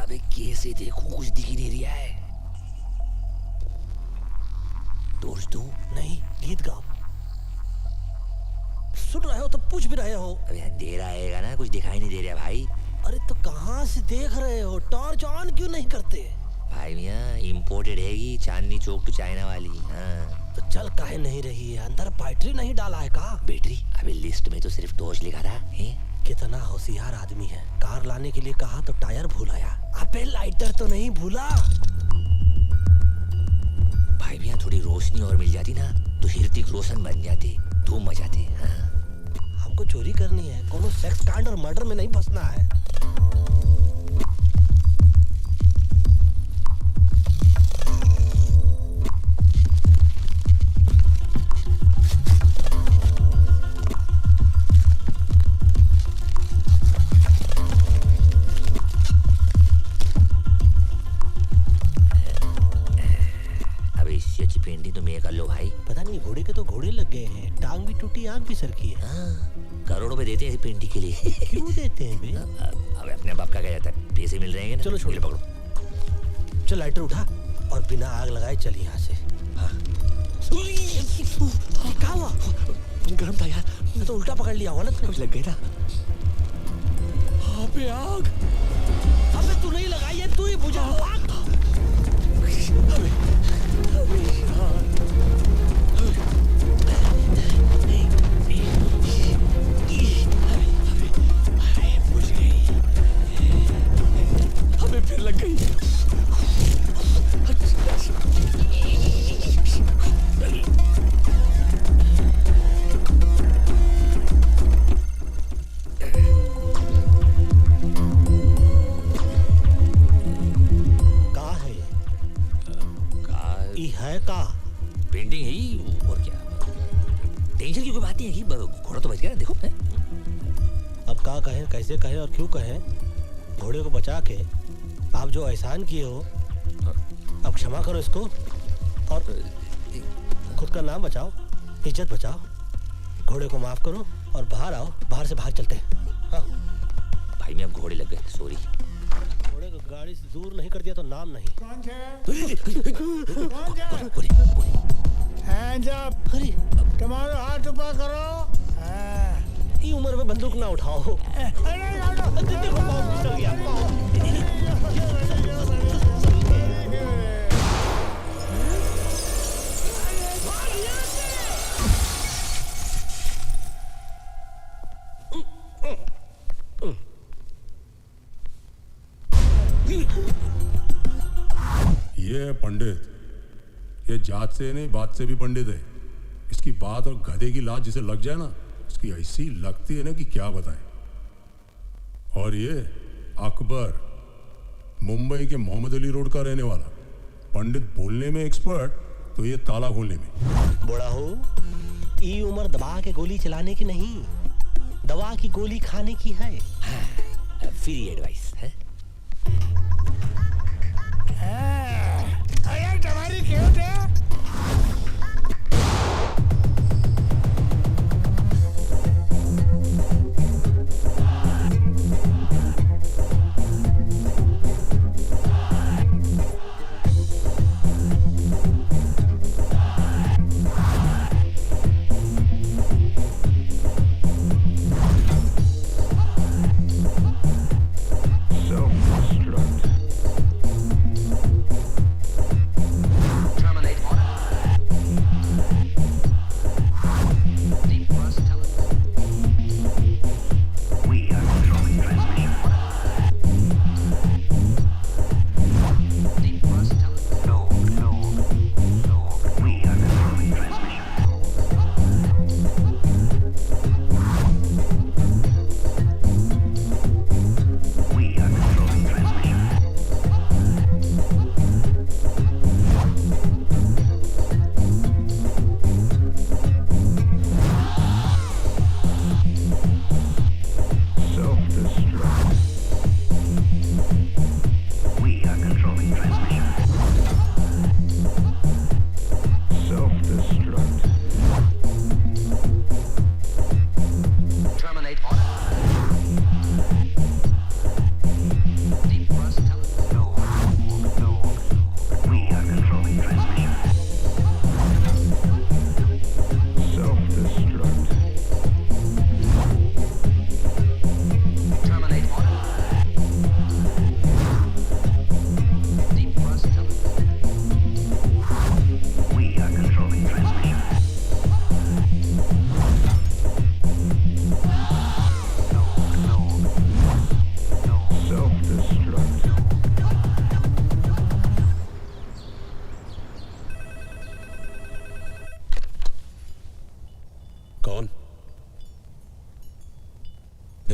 अबे कैसे देखूं, कुछ दिख ही नहीं रहा है। टॉर्च दूं? नहीं, गीत गाओ। सुन रहे हो तो पूछ भी रहे हो। अबे अंधेरा आएगा ना, कुछ दिखाई नहीं दे रहा भाई। अरे तो कहाँ से देख रहे हो? टॉर्च ऑन क्यों नहीं करते? भाई मियाँ इम्पोर्टेड हैगी, चांदनी चौक टू चाइना वाली। हाँ तो चल काहे नहीं रही है? अंदर बैटरी नहीं डाला है का? बैटरी? अबे लिस्ट में तो सिर्फ टॉर्च लिखा था। कितना होशियार आदमी है। कार लाने के लिए कहा तो टायर भूल आया। अबे लाइटर तो नहीं भूला? भाई मियाँ थोड़ी रोशनी और मिल जाती ना तो ऋतिक रोशन बन जाते, धूम मचाते। हाँ हमको चोरी करनी है, कोनो सेक्स कांड और मर्डर में नहीं फंसना है। पेंटिंग तो मैं कर लो भाई। पता नहीं घोड़े के तो घोड़े लग गए हैं, टांग भी टूटी, आंख भी सरकी है। हाँ, करोड़ों पे देते हैं पेंटिंग के लिए। क्यों देते हैं बे? अब अपने बाप का क्या जाता है, पैसे मिल रहे हैं ना। चलो छोड़, पकड़ो। चल लाइटर उठा और बिना आग लगाए चल यहाँ से। हाँ। क्या हुआ? गरम था यार। तो उल्टा पकड़ लिया होगा ना, कुछ लग गई ना। हाँ पे आग। अबे तू नहीं लगाई है, तू ही बुझा। आग हमें फिर लग गई। है का? पेंटिंग है ही, और क्या। टेंशन की कोई बात नहीं है कि घोड़ा तो बच गया, देखो है? अब क्या कहें, कैसे कहें और क्यों कहें? घोड़े को बचा के आप जो एहसान किए हो, अब क्षमा करो इसको और खुद का नाम बचाओ, इज्जत बचाओ। घोड़े को माफ करो और बाहर आओ, बाहर से बाहर चलते हैं। हाँ भाई मैं घोड़े लग गए, सॉरी। घोड़े को गाड़ी से दूर नहीं कर दिया तो नाम नहीं। कौन हैंड्स अप। अरे तुम्हारा हाथ ऊपर करो। ये उम्र में बंदूक ना उठाओ। देखो पाँव फिसल गया, ये है पंडित। ये जात से नहीं, बात से भी पंडित है। इसकी बात और गधे की लात जिसे लग जाए ना, इसकी ऐसी लगती है ना कि क्या बताएं। और ये अकबर, मुंबई के मोहम्मद अली रोड का रहने वाला। पंडित बोलने में एक्सपर्ट, तो ये ताला खोलने में। बड़ा हो, ये उम्र दबा के गोली चलाने की नहीं, दवा की गोली खाने की है। हाँ, फ्री एडवाइस है। अरे तुम्हारी खेत है। So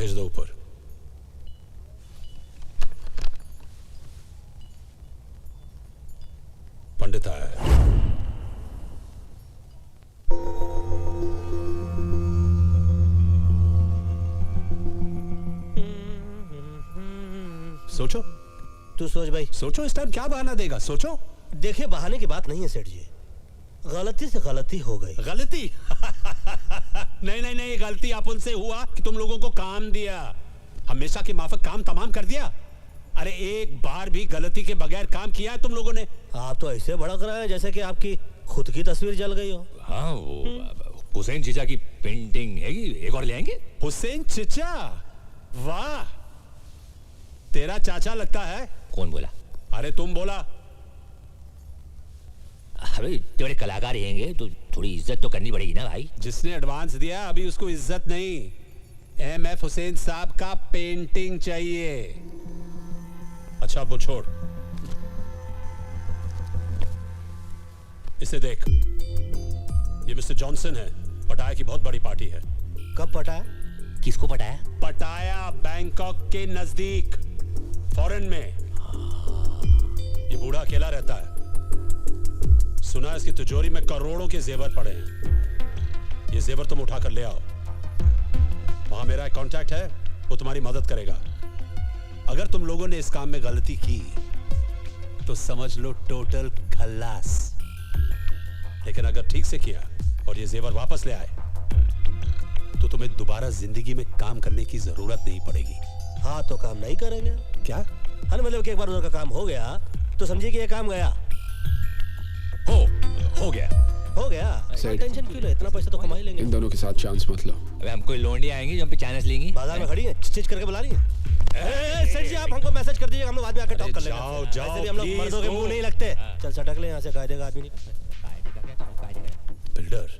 भेज दो ऊपर। पंडित आया है। सोचो, तू सोच भाई। सोचो इस टाइम क्या बहाना देगा, सोचो। देखिए बहाने की बात नहीं है सेठ जी, गलती से गलती हो गई। गलती? नहीं नहीं नहीं, गलती अपन से हुआ कि तुम लोगों को काम दिया, हमेशा के माफक काम तमाम कर दिया। अरे एक बार भी गलती के बगैर काम किया है तुम लोगों ने? आप तो ऐसे भड़क रहे हैं जैसे कि आपकी खुद की तस्वीर जल गई हो। हाँ, वो हुसैन चीचा की पेंटिंग है कि एक और ले आएंगे? हुसैन चिचा? वाह, तेरा चाचा लगता है। कौन बोला? अरे तुम बोला। अबे तेरे कलाकार रहेंगे तो थोड़ी इज्जत तो करनी पड़ेगी ना भाई। जिसने एडवांस दिया अभी उसको इज्जत नहीं, एमएफ हुसैन साहब का पेंटिंग चाहिए। अच्छा वो छोड़, इसे देख, ये मिस्टर जॉनसन है, पटाया की बहुत बड़ी पार्टी है। कब पटाया? किसको पटाया? पटाया बैंकॉक के नजदीक, फॉरेन में। ये बूढ़ा अकेला रहता है, सुना है इसकी तिजोरी में करोड़ों के जेवर पड़े हैं। ये जेवर तुम उठा कर ले आओ, वहां मेरा एक कांटेक्ट है, वो तुम्हारी मदद करेगा। अगर तुम लोगों ने इस काम में गलती की तो समझ लो टोटल खल्लास, लेकिन अगर ठीक से किया और ये जेवर वापस ले आए तो तुम्हें दोबारा जिंदगी में काम करने की जरूरत नहीं पड़ेगी। हाँ तो काम नहीं करेंगे क्या? हाँ मतलब कि एक बार उधर का काम हो गया तो समझिए कि ये काम गया। हो गया। हो गया, टेंशन क्यों ले, इतना पैसा तो कमा ही लेंगे। इन दोनों के साथ चांस मत लो। अबे हम कोई लोंडियां आएंगी जो हम पे चांस लेंगी? बाजार में खड़ी है, चिच करके बुला रही है। सेठ जी आप हमको मैसेज कर दीजिए, हम लोग बाद में आके टॉक कर लेंगे। जाओ, जाओ, ऐसे भी हम लोग please, मर्दों के go। मुंह नहीं लगते। चल सटक ले यहाँ से, कायदे का आदमी नहीं। बिल्डर,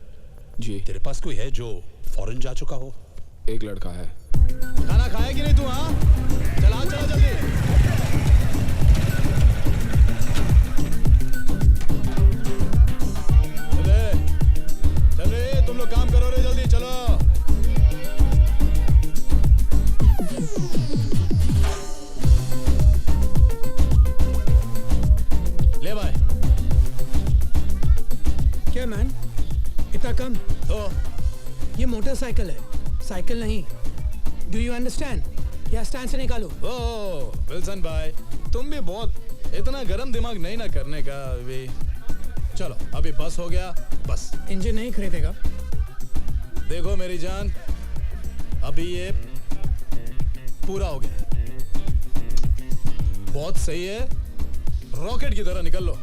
जी, तेरे पास कोई है जो फॉरेन जा चुका हो? एक लड़का है। खाना खाया कि नहीं तू? हाँ चला चला जल्दी। चले तुम लोग काम करो रे, जल्दी चलो। ले भाई। क्या मैन, इतना कम? तो ये मोटरसाइकिल है, साइकिल नहीं। Do you understand? या स्टैंड से निकालो। ओ विल्सन भाई, तुम भी बहुत इतना गरम दिमाग नहीं ना करने का अभी। चलो अभी बस हो गया, बस। इंजन नहीं खरीदेगा? देखो मेरी जान, अभी ये पूरा हो गया, बहुत सही है, रॉकेट की तरह निकल लो।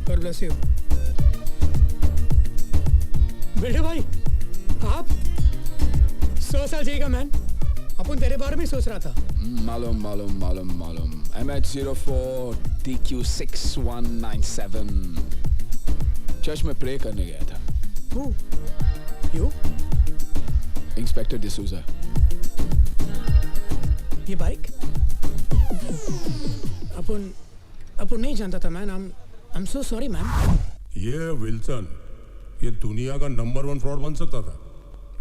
God bless you। बेटे भाई, आप 100 साल जिएगा मैन। अपन तेरे बारे में सोच रहा था। मालूम मालूम मालूम मालूम। MH04 TQ6197 चर्च में प्रे करने गया था। Who? You? इंस्पेक्टर डिसूजा। ये बाइक? अपन नहीं जानता था man. I'm so sorry man. ये विल्सन, ये दुनिया का नंबर 1 फ्रॉड बन सकता था,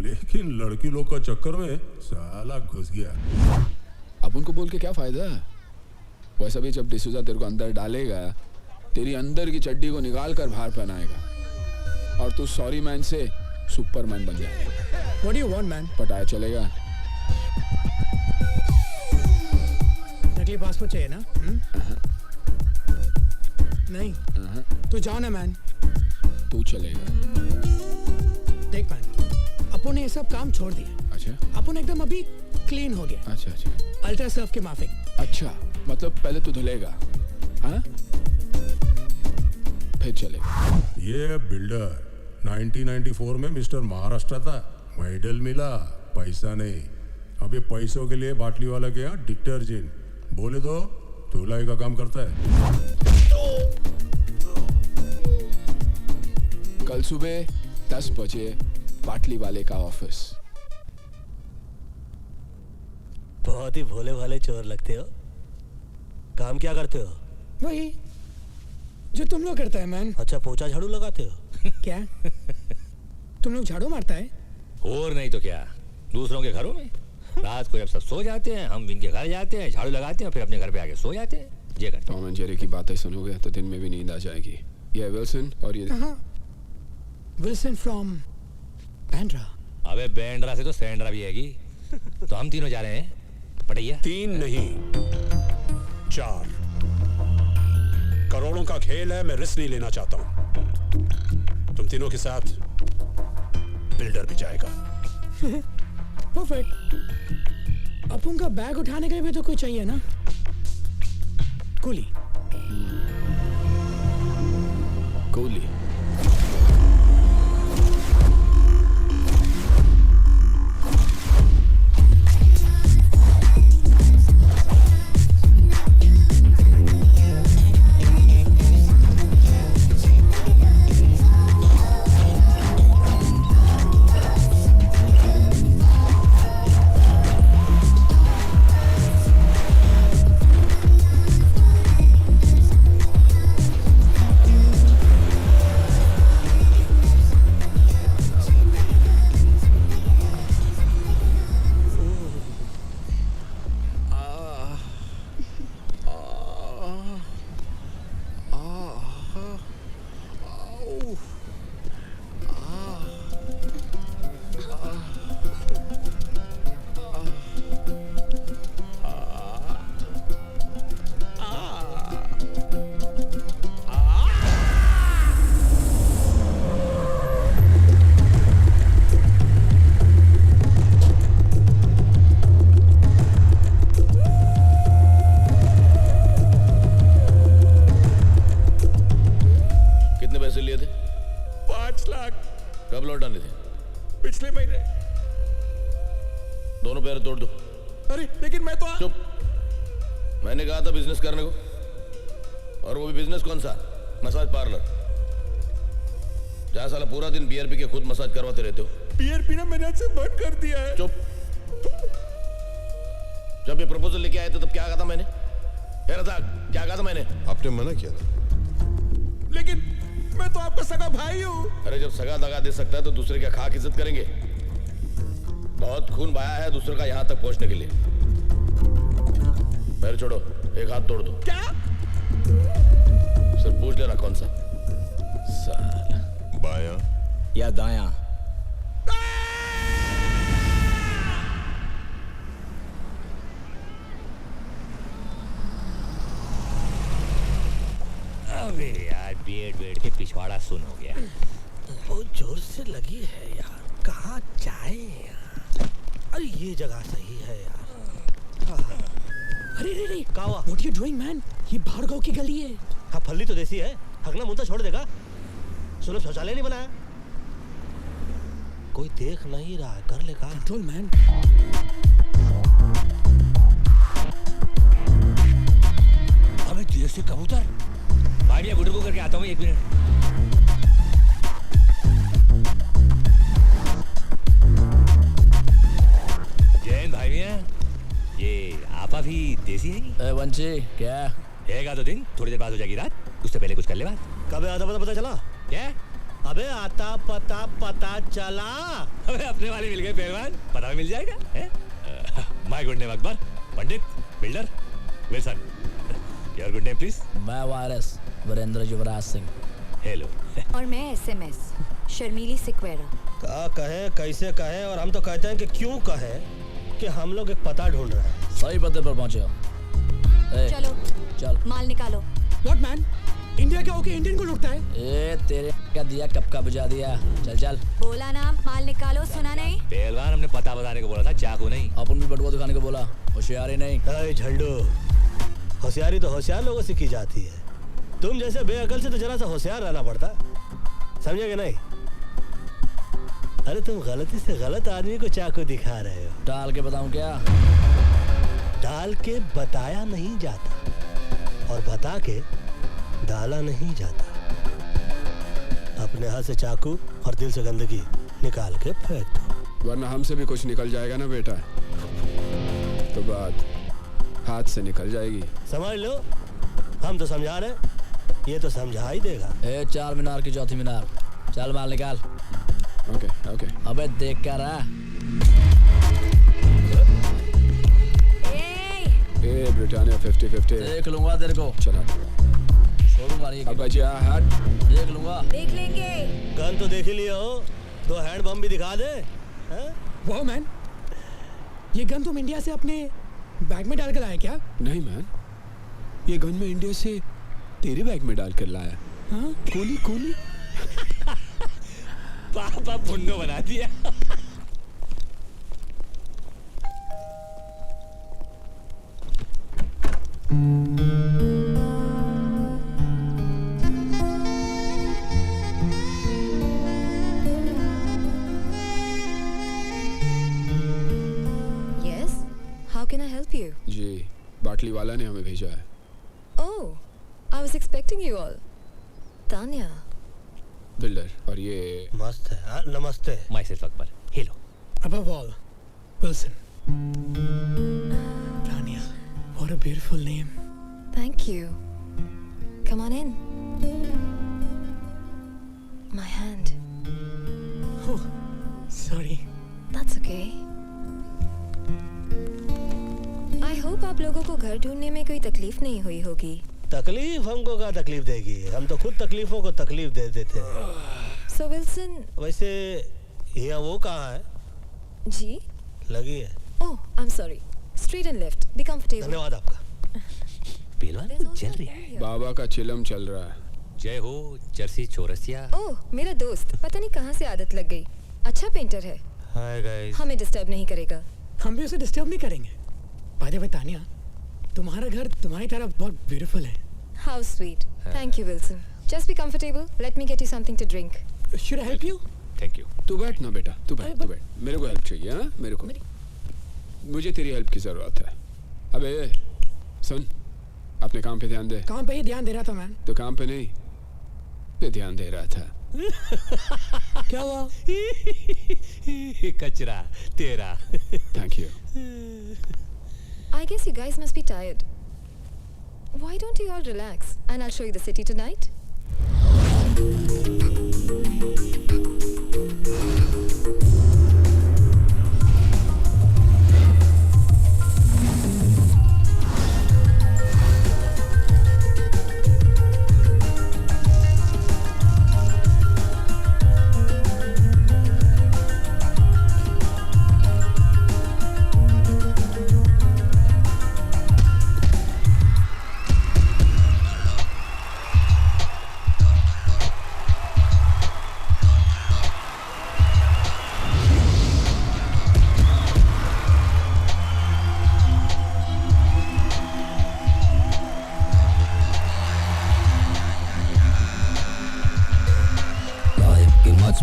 लेकिन लड़की लोग का चक्कर में साला घुस गया। अब उनको बोल के क्या फायदा है? वैसा भी जब डिसूजा तेरे को अंदर डालेगा, तेरी अंदर की चड्डी को निकाल कर बाहर पहनाएगा और तू सॉरी मैन से सुपरमैन बन जाएगा। What do you want man? पटाया चलेगा? नकली पासपोर्ट चाहिए ना? नहीं तो जाओ ना मैन। तू चलेगा। देख मैन, अपन ने ये सब काम छोड़ दिया। अच्छा अपन एकदम अभी क्लीन हो गया, अच्छा अच्छा अल्ट्रा सर्फ के माफिक। अच्छा, मतलब पहले तू धुलेगा, हाँ? फिर चलेगा। ये बिल्डर 1994 में मिस्टर महाराष्ट्र था, मेडल मिला, पैसा नहीं। अभी पैसों के लिए बाटली वाला के यहाँ डिटर्जेंट बोले तो धुलाई का काम करता है। कल सुबह 10 बजे बाटली वाले का ऑफिस। बहुत ही भोले भाले चोर लगते हो। काम क्या करते हो? वही जो तुम लोग करता है मैन। अच्छा, पोछा झाड़ू लगाते हो? क्या तुम लोग झाड़ू मारता है? और नहीं तो क्या, दूसरों के घरों में। रात को जब सब सो जाते हैं हम इनके घर जाते हैं, झाड़ू लगाते हैं, फिर अपने घर पे आके सो जाते हैं। ये करते टॉम एंड जेरी की बातें सुनोगे तो दिन में भी नींद आ जाएगी। ये विल्सन और ये विल्सन फ्रॉम बैंड्रा। हैं। अबे बैंड्रा से तो सैंड्रा भी हैगी। तो हम तीनों जा रहे हैं पटैया। 3 नहीं 4 करोड़ों का खेल है, मैं रिस्क नहीं लेना चाहता हूं। तुम तीनों के साथ बिल्डर भी जाएगा। परफेक्ट। अपन का बैग उठाने के लिए भी तो कोई चाहिए ना, कूली। कूली। कब लौटाने थे? पिछले महीने। दोनों पैर तोड़ दो। अरे लेकिन मैं तो चुप। मैंने कहा था बिजनेस करने को, और वो भी बिजनेस कौन सा? मसाज पार्लर, जहां साला पूरा दिन बियर पी के खुद मसाज करवाते रहते हो। बियर पीना मैंने आज से बंद कर दिया है। चुप। जब ये प्रपोजल लेके आए थे तब क्या कहा था मैंने? क्या कहा था मैंने? आपने मना किया था। लेकिन मैं तो आपका सगा भाई हूँ। अरे जब सगा दगा दे सकता है तो दूसरे क्या खाक इज्जत करेंगे? बहुत खून बहाया है दूसरे का यहां तक पहुंचने के लिए। पैर छोड़ो, एक हाथ तोड़ दो। क्या? सिर्फ पूछ लेना कौन सा। साला बायां या दायां? अबे यार बेड के पिछवाड़ा सुन हो गया। बहुत जोर से लगी है यार, कहाँ जाए यार? अरे ये जगह सही है यार। अरे रे रे, क्या हुआ? What you doing man? ये भार्गव की गली है। हाँ फल्ली तो देसी है, हगना मुंता छोड़ देगा। सुनो शौचालय नहीं बनाया, कोई देख नहीं रहा, कर ले काम। Control man। अबे देर से कबूतर। भाई मैं गुड्डू को करके आता हूँ 1 मिनट। जैन भाई मियाँ, ये आपा भी देसी है? वंशी क्या रहेगा तो दिन, थोड़ी देर बाद हो जाएगी रात, उससे पहले कुछ कर ले बात। कब आता पता चला? क्या? अबे आता पता चला। अबे अपने वाले मिल गए पहलवान, पता भी मिल जाएगा। My good name Akbar, Pandit, builder, Wilson. Your good name please? मैं वायरस वीरेंद्र युवराज सिंह। हेलो। और मैं SMS शर्मीली सिक्वेरा। क्या कहे, कैसे कहे, और हम तो कहते हैं कि क्यों कहे कि हम लोग एक पता ढूंढ रहे हैं। सही पते पर पहुंचे हो। चलो चल माल निकालो। What man? इंडिया के होके इंडियन को लुटता है? ए तेरे क्या दिया, कब का बुझा दिया। चल चल बोला ना माल निकालो, सुना नहीं? पहलवान हमने पता बताने को बोला था, चाकू नहीं। अपन भी बटुआ दिखाने को बोला, होशियारी नहीं। अरे झंडू, होशियारी तो होशियार लोगों से की जाती है, तुम जैसे बेअकल से तो जरा सा होशियार रहना पड़ता, समझे कि नहीं? अरे तुम गलती से गलत आदमी को चाकू दिखा रहे हो। डाल के बताऊं क्या? डाल के बताया नहीं जाता, और बता के डाला नहीं जाता। अपने हाथ से चाकू और दिल से गंदगी निकाल के फेंक दो, वरना हमसे भी कुछ निकल जाएगा ना बेटा, तो बात हाथ से निकल जाएगी। समझ लो, हम तो समझा रहे, ये तो समझा ही देगा। ए 4 मीनार की चौथी मीनार, चल माल निकाल। Okay okay. अबे देख कर रहा। ए ब्रिटानिया 50-50 देख लूंगा तेरे को, चला छोड़ूंगा नहीं। अब बचा हाथ देख लूंगा। देख लेंगे। गन तो देख ही लिया हो, 2 हैंड बम भी दिखा दे। हैं? वाह मैन, ये गन तुम इंडिया से अपने बैग में डाल कर लाए क्या? नहीं मैन, ये गन में इंडिया से तेरे बैग में डाल कर लाया। हाँ? कूली कूली पापा पुन्नो बना दिया। Yes. How can I help you? जी, बाटली वाला ने हमें भेजा है। Oh, I was expecting you all. Tanya. Builder, और ये मस्त है। हाँ, नमस्ते। My self Akbar, hello. Above all, Wilson. Tanya, what a beautiful name. Thank you. Come on in. My hand. Oh, sorry. That's okay. I hope आप लोगों को घर ढूंढने में कोई तकलीफ नहीं हुई होगी। तकलीफ हमको क्या तकलीफ देगी, हम तो खुद तकलीफों को तकलीफ दे देते हैं। So Wilson. वैसे यहाँ वो कहाँ है? जी? लगी है। Oh, I'm sorry. Straight and left. Be comfortable. धन्यवाद आपका। पहलवान There's को also जल a रहा pool है। here. बाबा का चिलम चल रहा है। जय हो जर्सी चौरसिया। ओह, मेरा दोस्त, पता नहीं कहाँ से आदत लग गई। अच्छा पेंटर है, हाय गाइस। हमें डिस्टर्ब नहीं करेगा। हम भी उसे डिस्टर्ब नहीं करेंगे। बाय द वे तानिया, तुम्हारा घर तुम्हारी तरह बहुत ब्यूटीफुल है। How sweet. Thank you, Wilson. Just be comfortable. Let me get you something to drink. Should I help you? Thank you. तू बैठ ना बेटा, तू बैठ, तू बैठ। मेरे को हेल्प चाहिए। हाँ, मेरे को मुझे तेरी हेल्प की जरूरत है। अबे सुन, अपने काम पे ध्यान दे। काम पे ही ध्यान दे रहा था मैन। तो काम पे नहीं पे ध्यान दे रहा था। क्या हुआ? कचरा तेरा। Thank you. I guess you guys must be tired. Why don't you all relax and I'll show you the city tonight?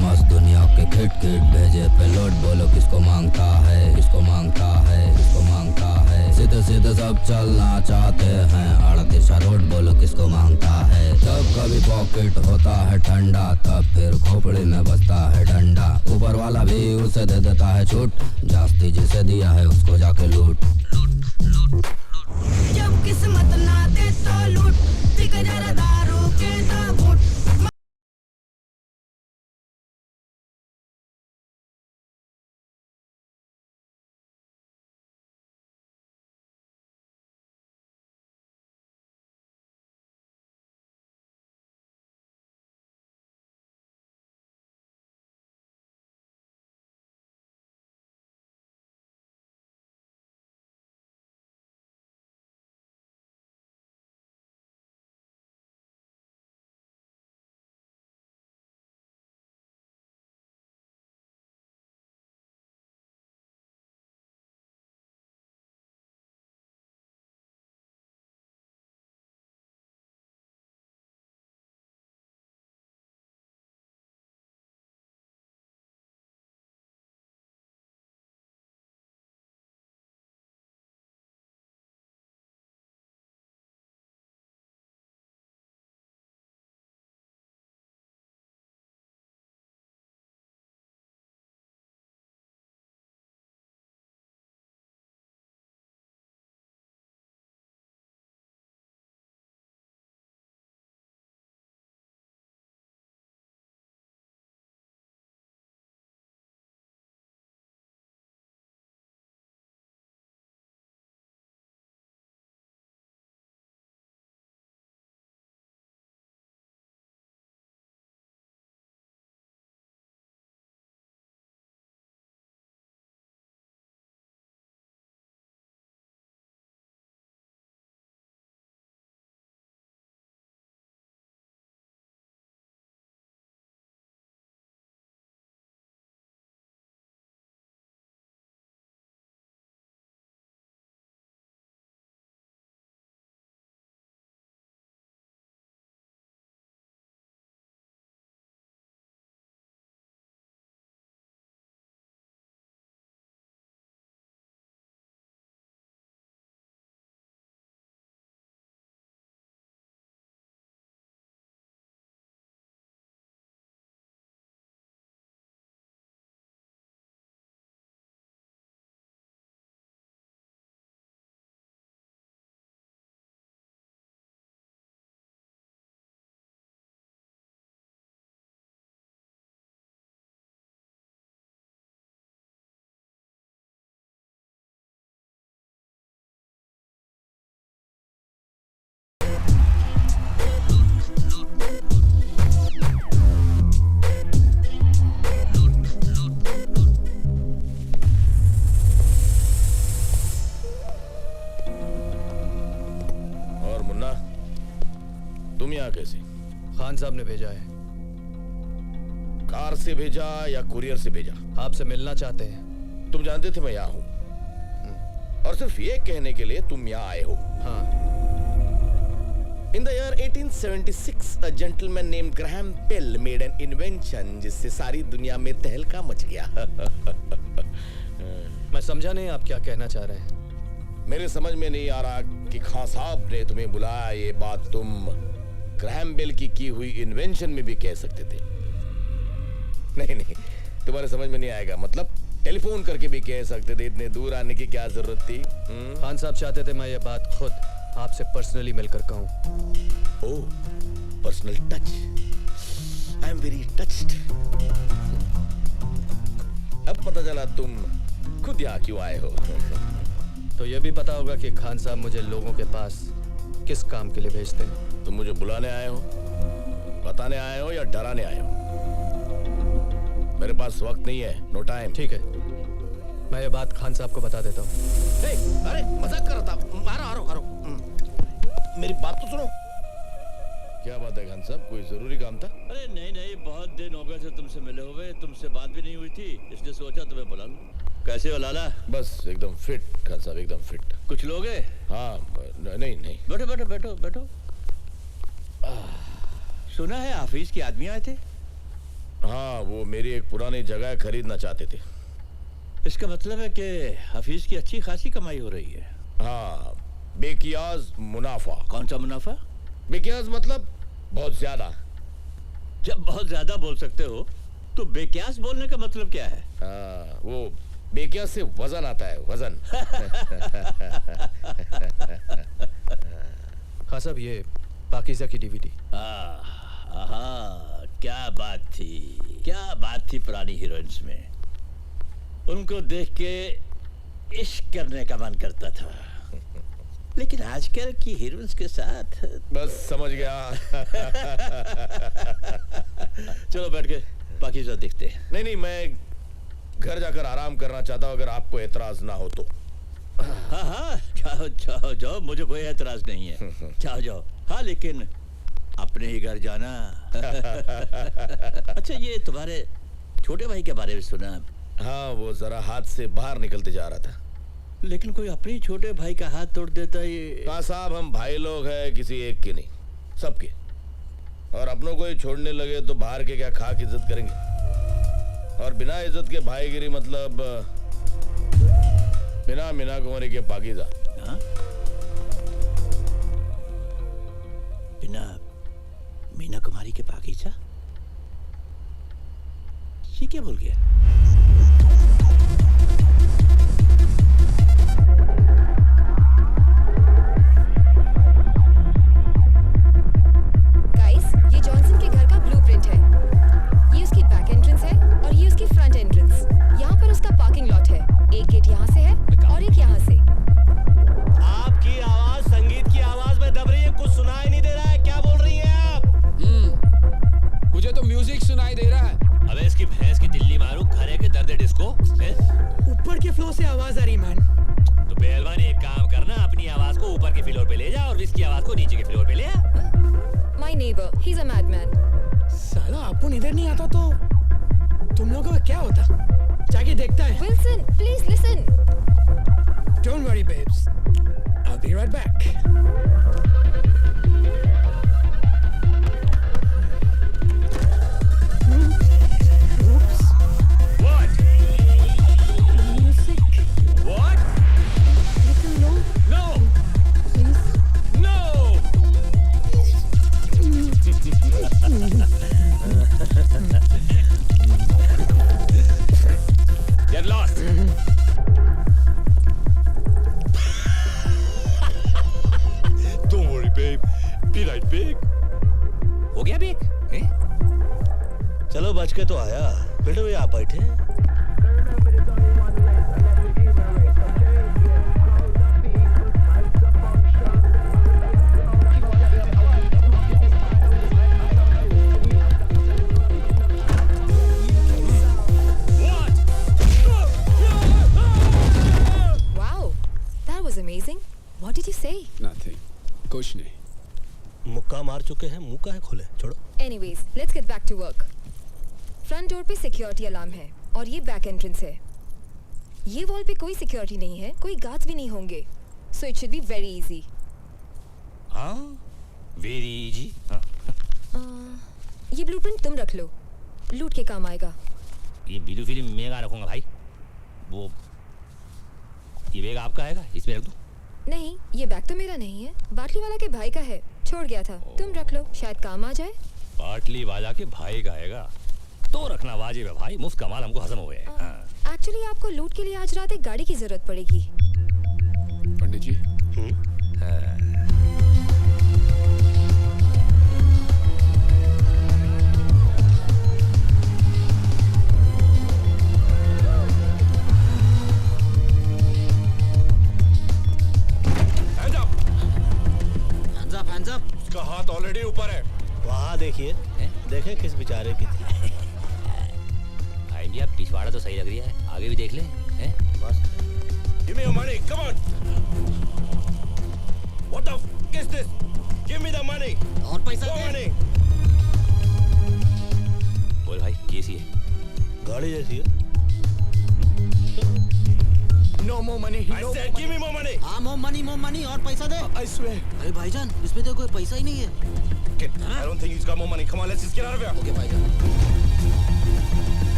मस्त दुनिया के खिट खिट भेजे पे लोड, बोलो किसको मांगता है, किसको मांगता है, किसको मांगता है। सीधे सीधे सब चलना चाहते हैं, 38 रोड बोलो किसको मांगता है। जब कभी पॉकेट होता है ठंडा, तब फिर खोपड़ी में बजता है डंडा। ऊपर वाला भी उसे दे देता है छूट, जास्ती जिसे दिया है उसको जाके लूट। जब किस्मत ना दे तो लूट, जरा दारू के घूट। तुम यहाँ कैसे? खान साहब ने भेजा है। कार से भेजा या कुरियर से भेजा? आपसे मिलना चाहते हैं। तुम जानते थे मैं यहाँ हूँ, और सिर्फ ये कहने के लिए तुम यहाँ आए हो? हाँ। In the year 1876, a gentleman named Graham Bell made an invention जिससे सारी दुनिया में तहलका मच गया। मैं समझा नहीं आप क्या कहना चाह रहे हैं। मेरे समझ में नहीं आ रहा कि खान साहब ने तुम्हें बुलाया, ये बात तुम ग्रैहम बेल की हुई इन्वेंशन में भी कह सकते थे। नहीं, तुम्हारे समझ में नहीं आएगा। मतलब टेलीफोन करके भी कह सकते थे, इतने दूर आने की क्या जरूरत थी? खान साहब चाहते थे मैं ये बात खुद आपसे पर्सनली मिलकर कहूं। Oh, personal touch. I am very touched. अब पता चला तुम खुद यहाँ क्यों आए हो। तो ये भी पता होगा कि खान साहब मुझे लोगों के पास किस काम के लिए भेजते हैं। तुम मुझे बुलाने आए हो, बताने आए हो या डराने आए हो? मेरे पास वक्त नहीं है, नो टाइम। ठीक है, मैं ये बात खान साहब को बता देता हूँ। अरे मजाक कर रहा था। आ रहा हूँ। मेरी बात तो सुनो। क्या बात है खान साहब, कोई जरूरी काम था? अरे नहीं, बहुत दिन हो गए थे तुमसे मिले हुए, तुमसे बात भी नहीं हुई थी, इसलिए सोचा तुम्हें बुला लूं। कैसे हो लाला? बस एकदम फिट खान साहब, एकदम फिट। कुछ लोग हैं? हाँ, नहीं। बैठो। सुना है ऑफिस के आदमी आए थे? हाँ, वो मेरी एक पुरानी जगह खरीदना चाहते थे। इसका मतलब है कि ऑफिस की अच्छी खासी कमाई हो रही है। हाँ, बेकियाज मुनाफा। कौन सा मुनाफा? बेकियाज मतलब बहुत ज्यादा। जब बहुत ज्यादा बोल सकते हो तो बेकियास बोलने का मतलब क्या है? वो बेकियाज से वजन आता है, वजन। हाँ साहब, ये पाकीज़ा की डीवीडी। क्या बात थी पुरानी हीरोइंस में। उनको देख के इश्क करने का मन करता था, लेकिन आजकल की हीरोइंस के साथ बस समझ गया। चलो बैठ के पाकीज़ा देखते हैं। नहीं, मैं घर जाकर आराम करना चाहता हूँ, अगर आपको एतराज ना हो तो। हाँ, जाओ, मुझे कोई एतराज नहीं है। जाओ। हाँ, लेकिन अपने ही घर जाना। अच्छा, ये तुम्हारे छोटे भाई के बारे में सुना? हाँ, वो जरा हाथ से बाहर निकलते जा रहा था। लेकिन कोई अपने छोटे भाई का हाथ तोड़ देता ये? हाँ साहब, हम भाई लोग हैं, किसी एक के नहीं, सबके। और अपनों को ही छोड़ने लगे तो बाहर के क्या खाक इज्जत करेंगे? और बिना इज्जत के भाईगिरी मतलब बिना मीना कुमारी के पाकीज़ा। बिना मीना कुमारी के पाकीज़ा? ये क्या बोल गया? मुक्का मार चुके हैं, मुंह का है खोले, छोड़ो। Anyways let's get back to work. Front door पे सिक्योरिटी अलार्म है और ये बैक एंट्रेंस है। ये वॉल पे कोई सिक्योरिटी नहीं है, कोई गार्ड्स भी नहीं होंगे, so it should be very easy. हाँ वेरी इजी। ये ब्लूप्रिंट तुम रख लो, लूट के काम आएगा। ये ब्लू फिल्म मैं कहाँ रखूंगा भाई? वो ये बैग आपका आएगा, इसमें रख दूं? नहीं, ये बैग तो मेरा नहीं है, बाटली वाला के भाई का है, छोड़ गया था। तुम रख लो, शायद काम आ जाए। बाटली वाला के भाई का आएगा तो रखना वाजिब है भाई, मुफ्त का माल हमको हजम हुए। एक्चुअली आपको लूट के लिए आज रात एक गाड़ी की जरूरत पड़ेगी। पंडित जी। उसका हाथ ऑलरेडी ऊपर है। वहाँ देखिए, देखें किस बेचारे की थी। भाई जी आप पिछवाड़ा तो सही लग रही है, आगे भी देख ले। बस Give me your money, come on. What the f is this? Give me the money. और पैसा More दे। money. बोल भाई कैसी है? गाड़ी जैसी है। No more money. I said give me more money. हाँ more money और पैसा दे। I swear. अरे भाईजान इसमें तो कोई पैसा ही नहीं है। I don't think he's got more money. Come on, let's just get out of here. Okay भाईजान।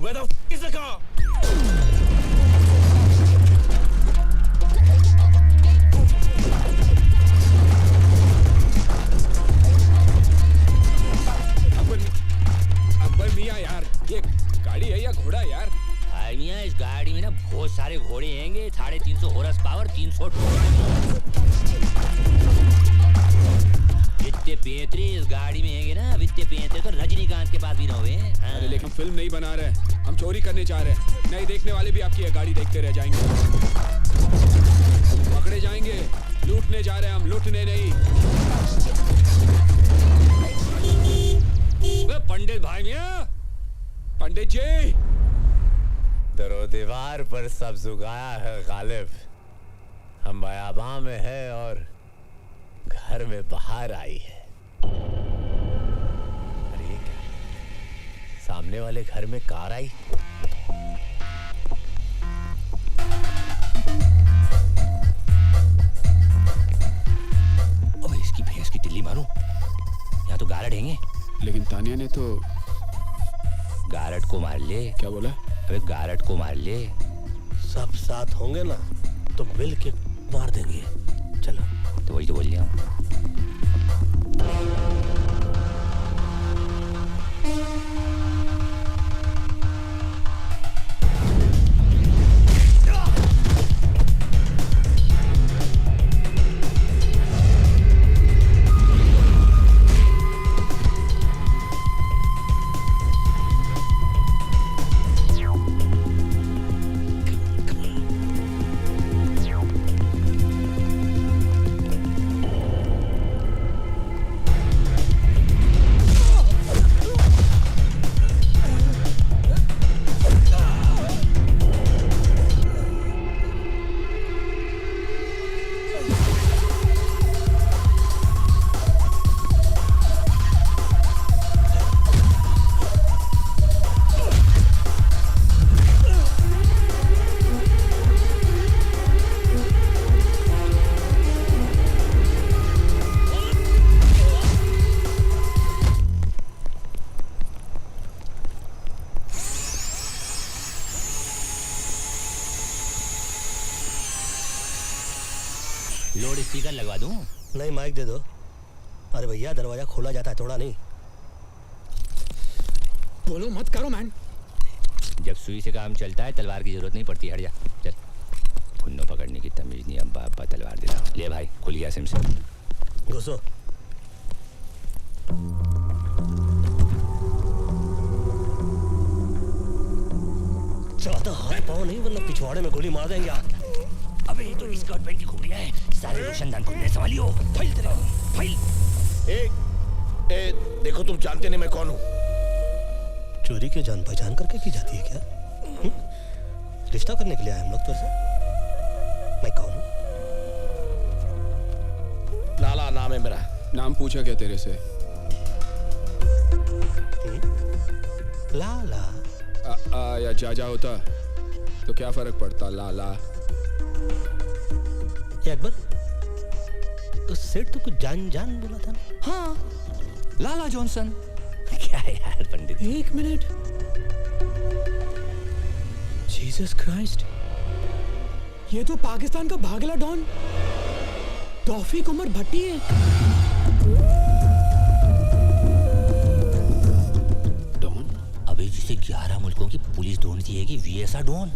Where the f is the car? Akbar मियाँ यार, ये गाड़ी है या घोड़ा यार? भाई मियाँ इस गाड़ी में ना बहुत सारे घोड़े हैंगे, 350 हॉर्स पावर, 300 जितने पेंतरे इस गाड़ी में हैंगे ना, इतने पेंतरे तो रजनीकांत के पास भी ना हुए। अरे लेकिन फिल्म नहीं बना रहे, हम चोरी करने जा रहे हैं। नहीं देखने वाले भी आपकी ये गाड़ी देखते रह जाएंगे। पकड़े जाएंगे, लूटने जा रहे हैं हम, लूटने नहीं। पंडित भाई मियाँ, पंडित जी। दरो दीवार पर सब जुगाया है गालिब, हम बयाबां में है और घर में बाहर आई है। अरे ये क्या? सामने वाले घर में कार आई। ओए इसकी भैंस की टिल्ली मारूं, यहाँ तो गारड हैंगे। लेकिन तानिया ने तो गारड को मार ले। क्या बोला? अबे गारड को मार ले। सब साथ होंगे ना तो मिल के मार देंगे। चलो। तो वही तो बोल रहा हूँ। लोड स्पीकर लगवा दूं? नहीं माइक दे दो। अरे भैया दरवाजा खोला जाता है, तोड़ा नहीं। बोलो मत करो मैन। जब सुई से काम चलता है तलवार की जरूरत नहीं पड़ती। हट जा चल। खुन्नो पकड़ने की तमीज नहीं, अब्बा अब्बा तलवार दे रहा। ले भाई खुल गया सिम से। घुसो। ज्यादा हाथ पाओ नहीं वरना पिछवाड़े में गोली मार देंगे आप। अबे ये तो स्कर्ट पैंट की घुड़िया है, सारे रोशनदान खुलने संभालियो। फाइल तेरे फाइल। देखो तुम जानते नहीं मैं कौन हूँ। चोरी के जान पहचान करके की जाती है क्या? रिश्ता करने के लिए आए हम लोग तुझसे। मैं कौन हूँ? नाम है मेरा। नाम पूछा क्या तेरे से? लाला या जा होता तो क्या फर्क पड़ता? लाला ये अकबर, तो सेठ तो कुछ जान जान बोला था ना? हाँ, लाला जॉनसन। क्या यार पंडित, एक मिनट, जीसस क्राइस्ट, ये तो पाकिस्तान का भागला डॉन तौफीक उमर भट्टी है। डॉन? अबे जिसे 11 मुल्कों की पुलिस ढूंढती है कि वीएसआ डॉन।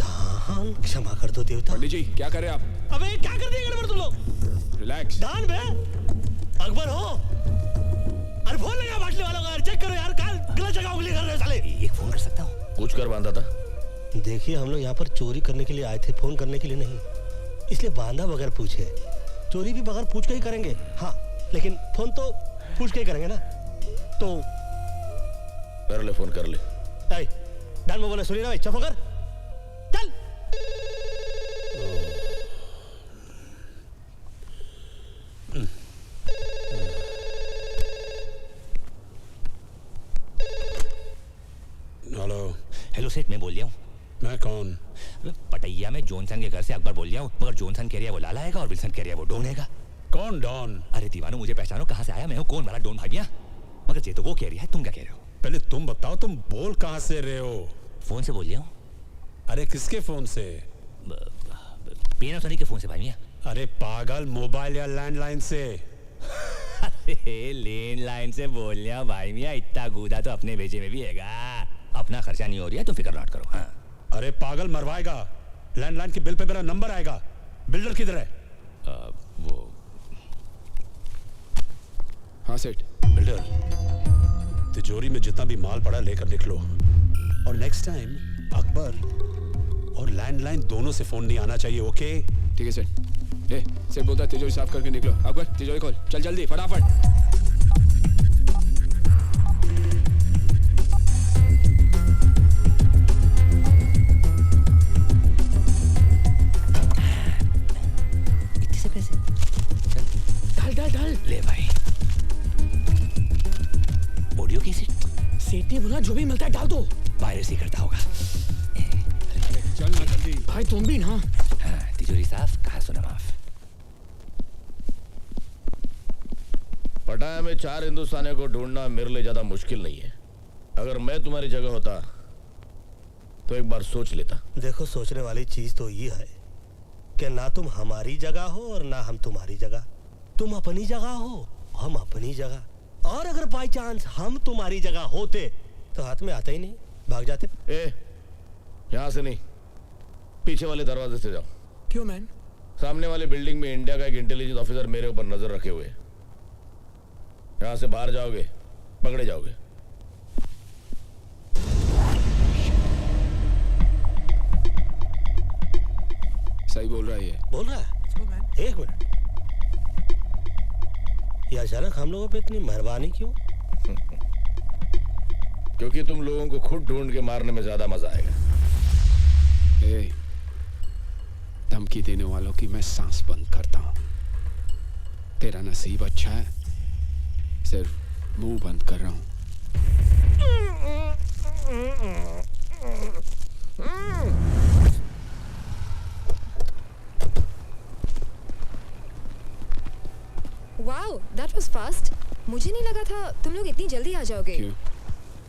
हाँ, क्षमा कर दो देवता। पंडित जी क्या कर रहे हैं आप? अबे क्या कर दिए गड़बड़ तुम लोग? रिलैक्स। डान बे, अकबर हो? अरे फोन लगा बाटली वालों का, चेक करो यार, कल गलत जगह उंगली कर रहे हो साले। एक फोन कर सकता हूँ? पूछ कर बांधा था। देखिए हम लोग यहाँ पर चोरी करने के लिए आए थे, फोन करने के लिए नहीं, इसलिए बांधा बगैर पूछे। चोरी भी बगैर पूछ के ही करेंगे, हाँ, लेकिन फोन तो पूछ के ही करेंगे ना। तो कर ले, फोन कर ले। डान में बोले, सुनिए ना भाई, चुप कर, चल। हेलो। हेलो सेठ, मैं बोल रहा हूँ। मैं कौन? पटैया में जॉनसन के घर से अकबर बोल रहा हूँ, मगर जॉनसन कह रहा है वो लाला आएगा और विल्सन कह रहा है वो डॉन आएगा। कौन डॉन? अरे दीवानो, मुझे पहचानो, कहाँ से आया मैं हूँ, कौन वाला डॉन भागिया? मगर ये तो वो कह रही है, तुम क्या कह रहे हो? पहले तुम बताओ, तुम बोल कहाँ से रहे हो? फोन से बोल रहा हूँ। अरे किसके फोन से? पैनासोनिक के फोन से भाई मियाँ। अरे पागल, मोबाइल या लैंडलाइन से? अरे लैंडलाइन से बोल रहा हूँ भाई मियाँ, इतना गूदा तो अपने भेजे में भी हैगा। अपना खर्चा नहीं हो रहा है, तुम फिक्र मत करो। हाँ। अरे पागल, मरवाएगा। लैंडलाइन के बिल पे मेरा नंबर आएगा। बिल्डर किधर है? वो हाँ सेठ। बिल्डर, तिजोरी में जितना भी माल पड़ा लेकर निकलो, और नेक्स्ट टाइम अकबर और लैंडलाइन दोनों से फोन नहीं आना चाहिए, ओके? ठीक है सेठ। सेठ बोलता तिजोरी साफ करके निकलो। अकबर तिजोरी खोल, चल जल्दी फटाफट। इतने से पैसे? ढल ले भाई। Audio cassette? सेठ ने बोला जो भी मिलता है डाल दो। पायरेसी करता होगा। चल ना जल्दी। भाई तुम भी ना। हाँ, तिजोरी साफ, कहा सुना माफ। पटाया में 4 हिंदुस्तानियों को ढूंढना मेरे लिए ज्यादा मुश्किल नहीं है। अगर मैं तुम्हारी जगह होता तो एक बार सोच लेता। देखो, सोचने वाली चीज तो ये है कि ना तुम हमारी जगह हो और ना हम तुम्हारी जगह। तुम अपनी जगह हो, हम अपनी जगह। और अगर बाई चांस हम तुम्हारी जगह होते तो हाथ में आते ही नहीं, भाग जाते। यहाँ से नहीं, पीछे वाले दरवाजे से जाओ। क्यों मैन? सामने वाली बिल्डिंग में इंडिया का एक इंटेलिजेंस ऑफिसर मेरे ऊपर नजर रखे हुए। यहाँ से बाहर जाओगे पकड़े जाओगे। सही बोल रहा है ये। बोल रहा है? एक मिनट, ये अचानक हम लोगों पे इतनी मेहरबानी क्यों? क्योंकि तुम लोगों को खुद ढूंढ के मारने में ज्यादा मजा आएगा। धमकी देने वालों की मैं सांस बंद करता हूं। तेरा नसीब अच्छा है, सिर्फ मुंह बंद कर रहा हूं। Wow, that was fast. मुझे नहीं लगा था तुम लोग इतनी जल्दी आ जाओगे। क्यों?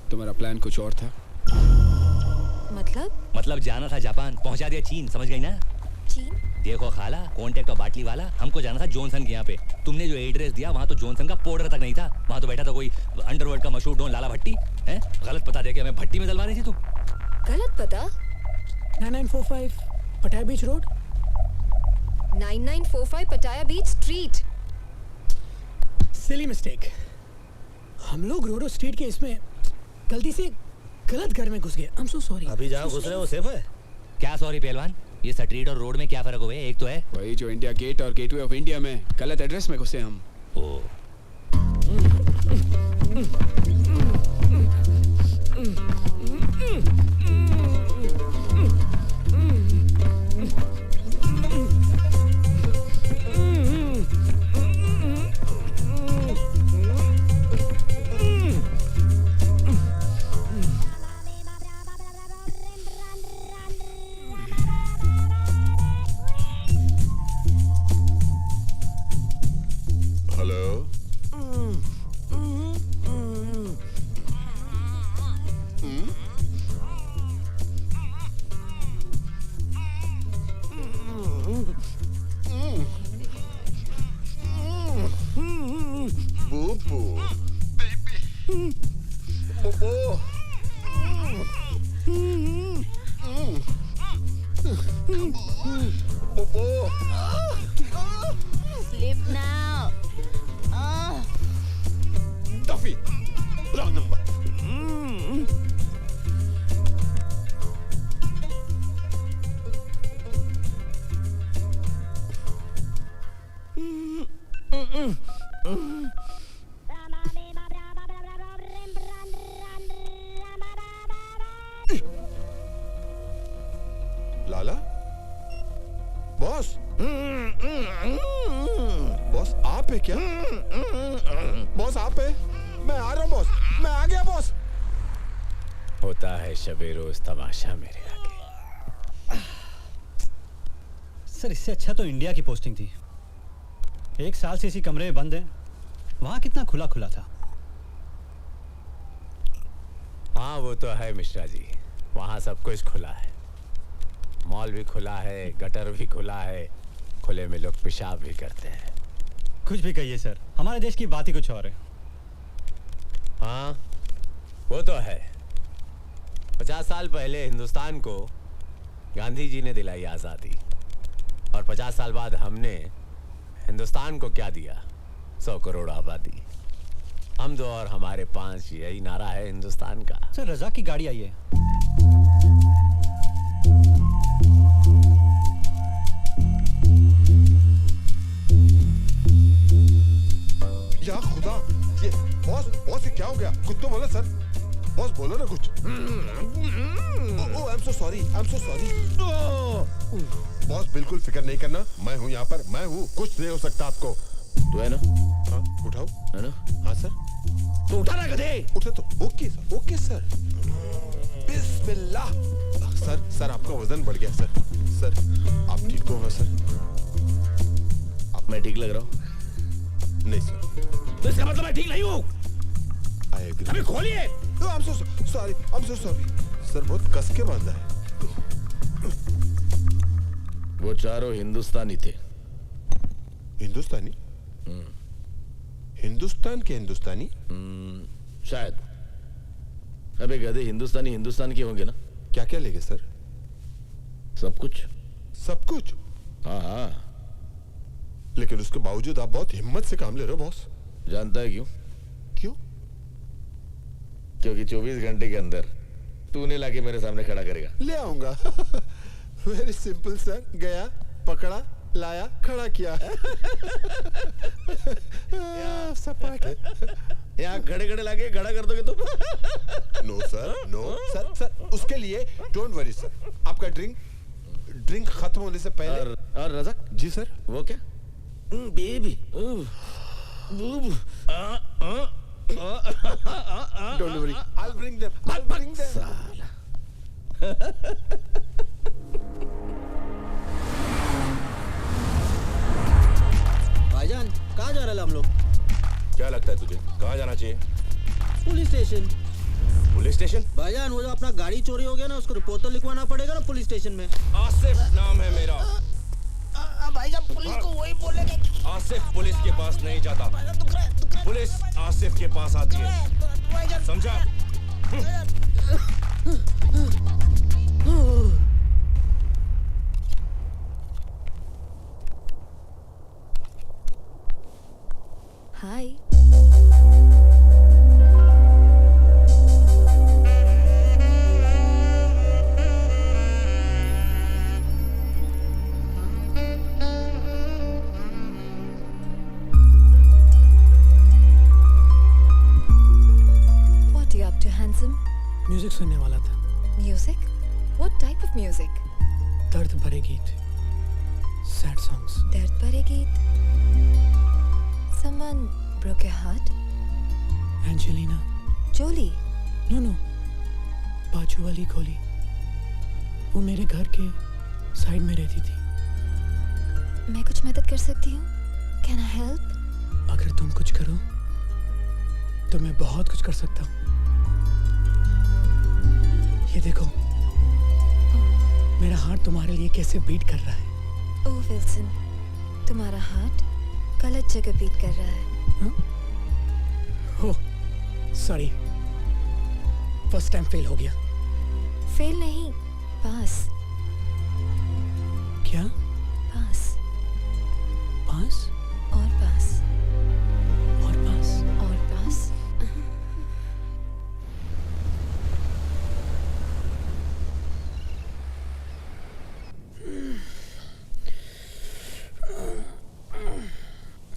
तुम्हारा प्लान कुछ और था? मतलब जाना था जापान, पहुंचा दिया चीन, समझ गई ना? चीन? देखो खाला, कांटेक्ट और बाटली वाला, हमको जाना था जॉनसन के यहाँ पे। तुमने जो एड्रेस दिया वहाँ तो जॉनसन का पाउडर तक नहीं था, वहाँ तो बैठा था कोई अंडरवर्ल्ड का मशहूर डॉन लाला भट्टी। हैं? गलत पता देके हमें भट्टी में डलवा रही थी तुम। गलत पता? 9945 पटाया बीच रोड। 9945 पटाया बीच स्ट्रीट। Silly mistake. हम लोग रोडो स्ट्रीट के इसमें गलती से गलत घर में घुस गए। I'm so sorry। अभी जहाँ घुस रहे हो सेफ है? क्या सॉरी पहलवान, ये स्ट्रीट और रोड में क्या फर्क हुआ है? एक तो है वही जो इंडिया गेट और गेटवे ऑफ इंडिया में गलत एड्रेस में घुसे हम। ओ Sleep now. Duffy, wrong number. लाला बॉस बॉस आप है क्या बॉस आप है मैं आ रहा हूँ बॉस मैं आ गया बॉस होता है शबे रोज तमाशा मेरे आगे। सर इससे अच्छा तो इंडिया की पोस्टिंग थी। 1 साल से इसी कमरे में बंद है। वहां कितना खुला खुला था। हाँ वो तो है मिश्रा जी, वहाँ सब कुछ खुला है। मॉल भी खुला है, गटर भी खुला है, खुले में लोग पेशाब भी करते हैं। कुछ भी कहिए सर, हमारे देश की बात ही कुछ और है। हाँ वो तो है। 50 साल पहले हिंदुस्तान को गांधी जी ने दिलाई आज़ादी, और 50 साल बाद हमने हिंदुस्तान को क्या दिया? 100 करोड़ आबादी। हम दो और हमारे 5, यही नारा है हिंदुस्तान का। सर रज़ाक की गाड़ी आई है। या खुदा, ये बॉस ये क्या हो गया? कुछ तो बोलो सर। बॉस बोलो ना कुछ। Oh I am so sorry, I am so sorry. Boss बिल्कुल फिक्र नहीं करना, मैं हूँ यहाँ पर, मैं हूँ, कुछ नहीं हो सकता आपको। तू है ना? हाँ उठाओ। है ना? हाँ सर। तो उठा ना गधे। उठे तो ओके सर, ओके सर। बिस्मिल्लाह। सर आपका वजन बढ़ गया सर। सर आप ठीक हो सर? मैं ठीक लग रहा हूँ? नहीं सर। तो इसका मतलब मैं ठीक नहीं हूँ। I agree. अबे खोलिए। I am so sorry, I am so sorry. Sir बहुत कस के बांधा है। वो चारों हिंदुस्तानी थे। हिंदुस्तानी? हिंदुस्तान के हिंदुस्तानी? शायद। अबे गधे, हिंदुस्तानी हिंदुस्तान के होंगे ना? क्या क्या लेंगे सर? सब कुछ। सब कुछ? हाँ हाँ। लेकिन उसके बावजूद आप बहुत हिम्मत से काम ले रहे हो बॉस। जानता है क्यों? क्यों? क्योंकि 24 घंटे के अंदर तूने लाके मेरे सामने खड़ा करेगा। ले आऊंगा। Very simple sir. गया, पकड़ा, लाया, खड़ा किया। सपाट है। यहाँ खड़े खड़े लाके खड़ा कर दोगे तुम? No sir, no sir. Sir उसके लिए डोंट वरी सर। आपका ड्रिंक खत्म होने से पहले। और रज़ाक जी सर। वो क्या? Baby. Don't worry, I will bring them, I will bring them. साला। भाईजान कहाँ जा रहे हैं हम लोग? क्या लगता है तुझे, कहाँ जाना चाहिए? Police station. Police station? भाईजान वो जो अपना गाड़ी चोरी हो गया ना, उसको रिपोर्ट तो लिखवाना पड़ेगा ना पुलिस स्टेशन में। आसिफ नाम है मेरा। भाईजान पुलिस को वही बोलेंगे। आसिफ पुलिस के पास नहीं जाता, पुलिस आसिफ के पास आती है, समझा? हाय। म्यूजिक सुनने वाला था। Music? What type of music? दर्द भरे गीत, सैड सॉन्ग्स। दर्द भरे गीत? Someone broke your heart? Angelina Jolie? No बाजू वाली गोली, वो मेरे घर के साइड में रहती थी। मैं कुछ मदद कर सकती हूँ? Can I help? अगर तुम कुछ करो तो मैं बहुत कुछ कर सकता हूँ। ये देखो, मेरा हार्ट तुम्हारे लिए कैसे बीट कर रहा है। ओह विल्सन, तुम्हारा हार्ट गलत जगह बीट कर रहा है। सॉरी, फर्स्ट टाइम फेल हो गया। फेल नहीं, पास। क्या? पास। पास और पास और पास और पास।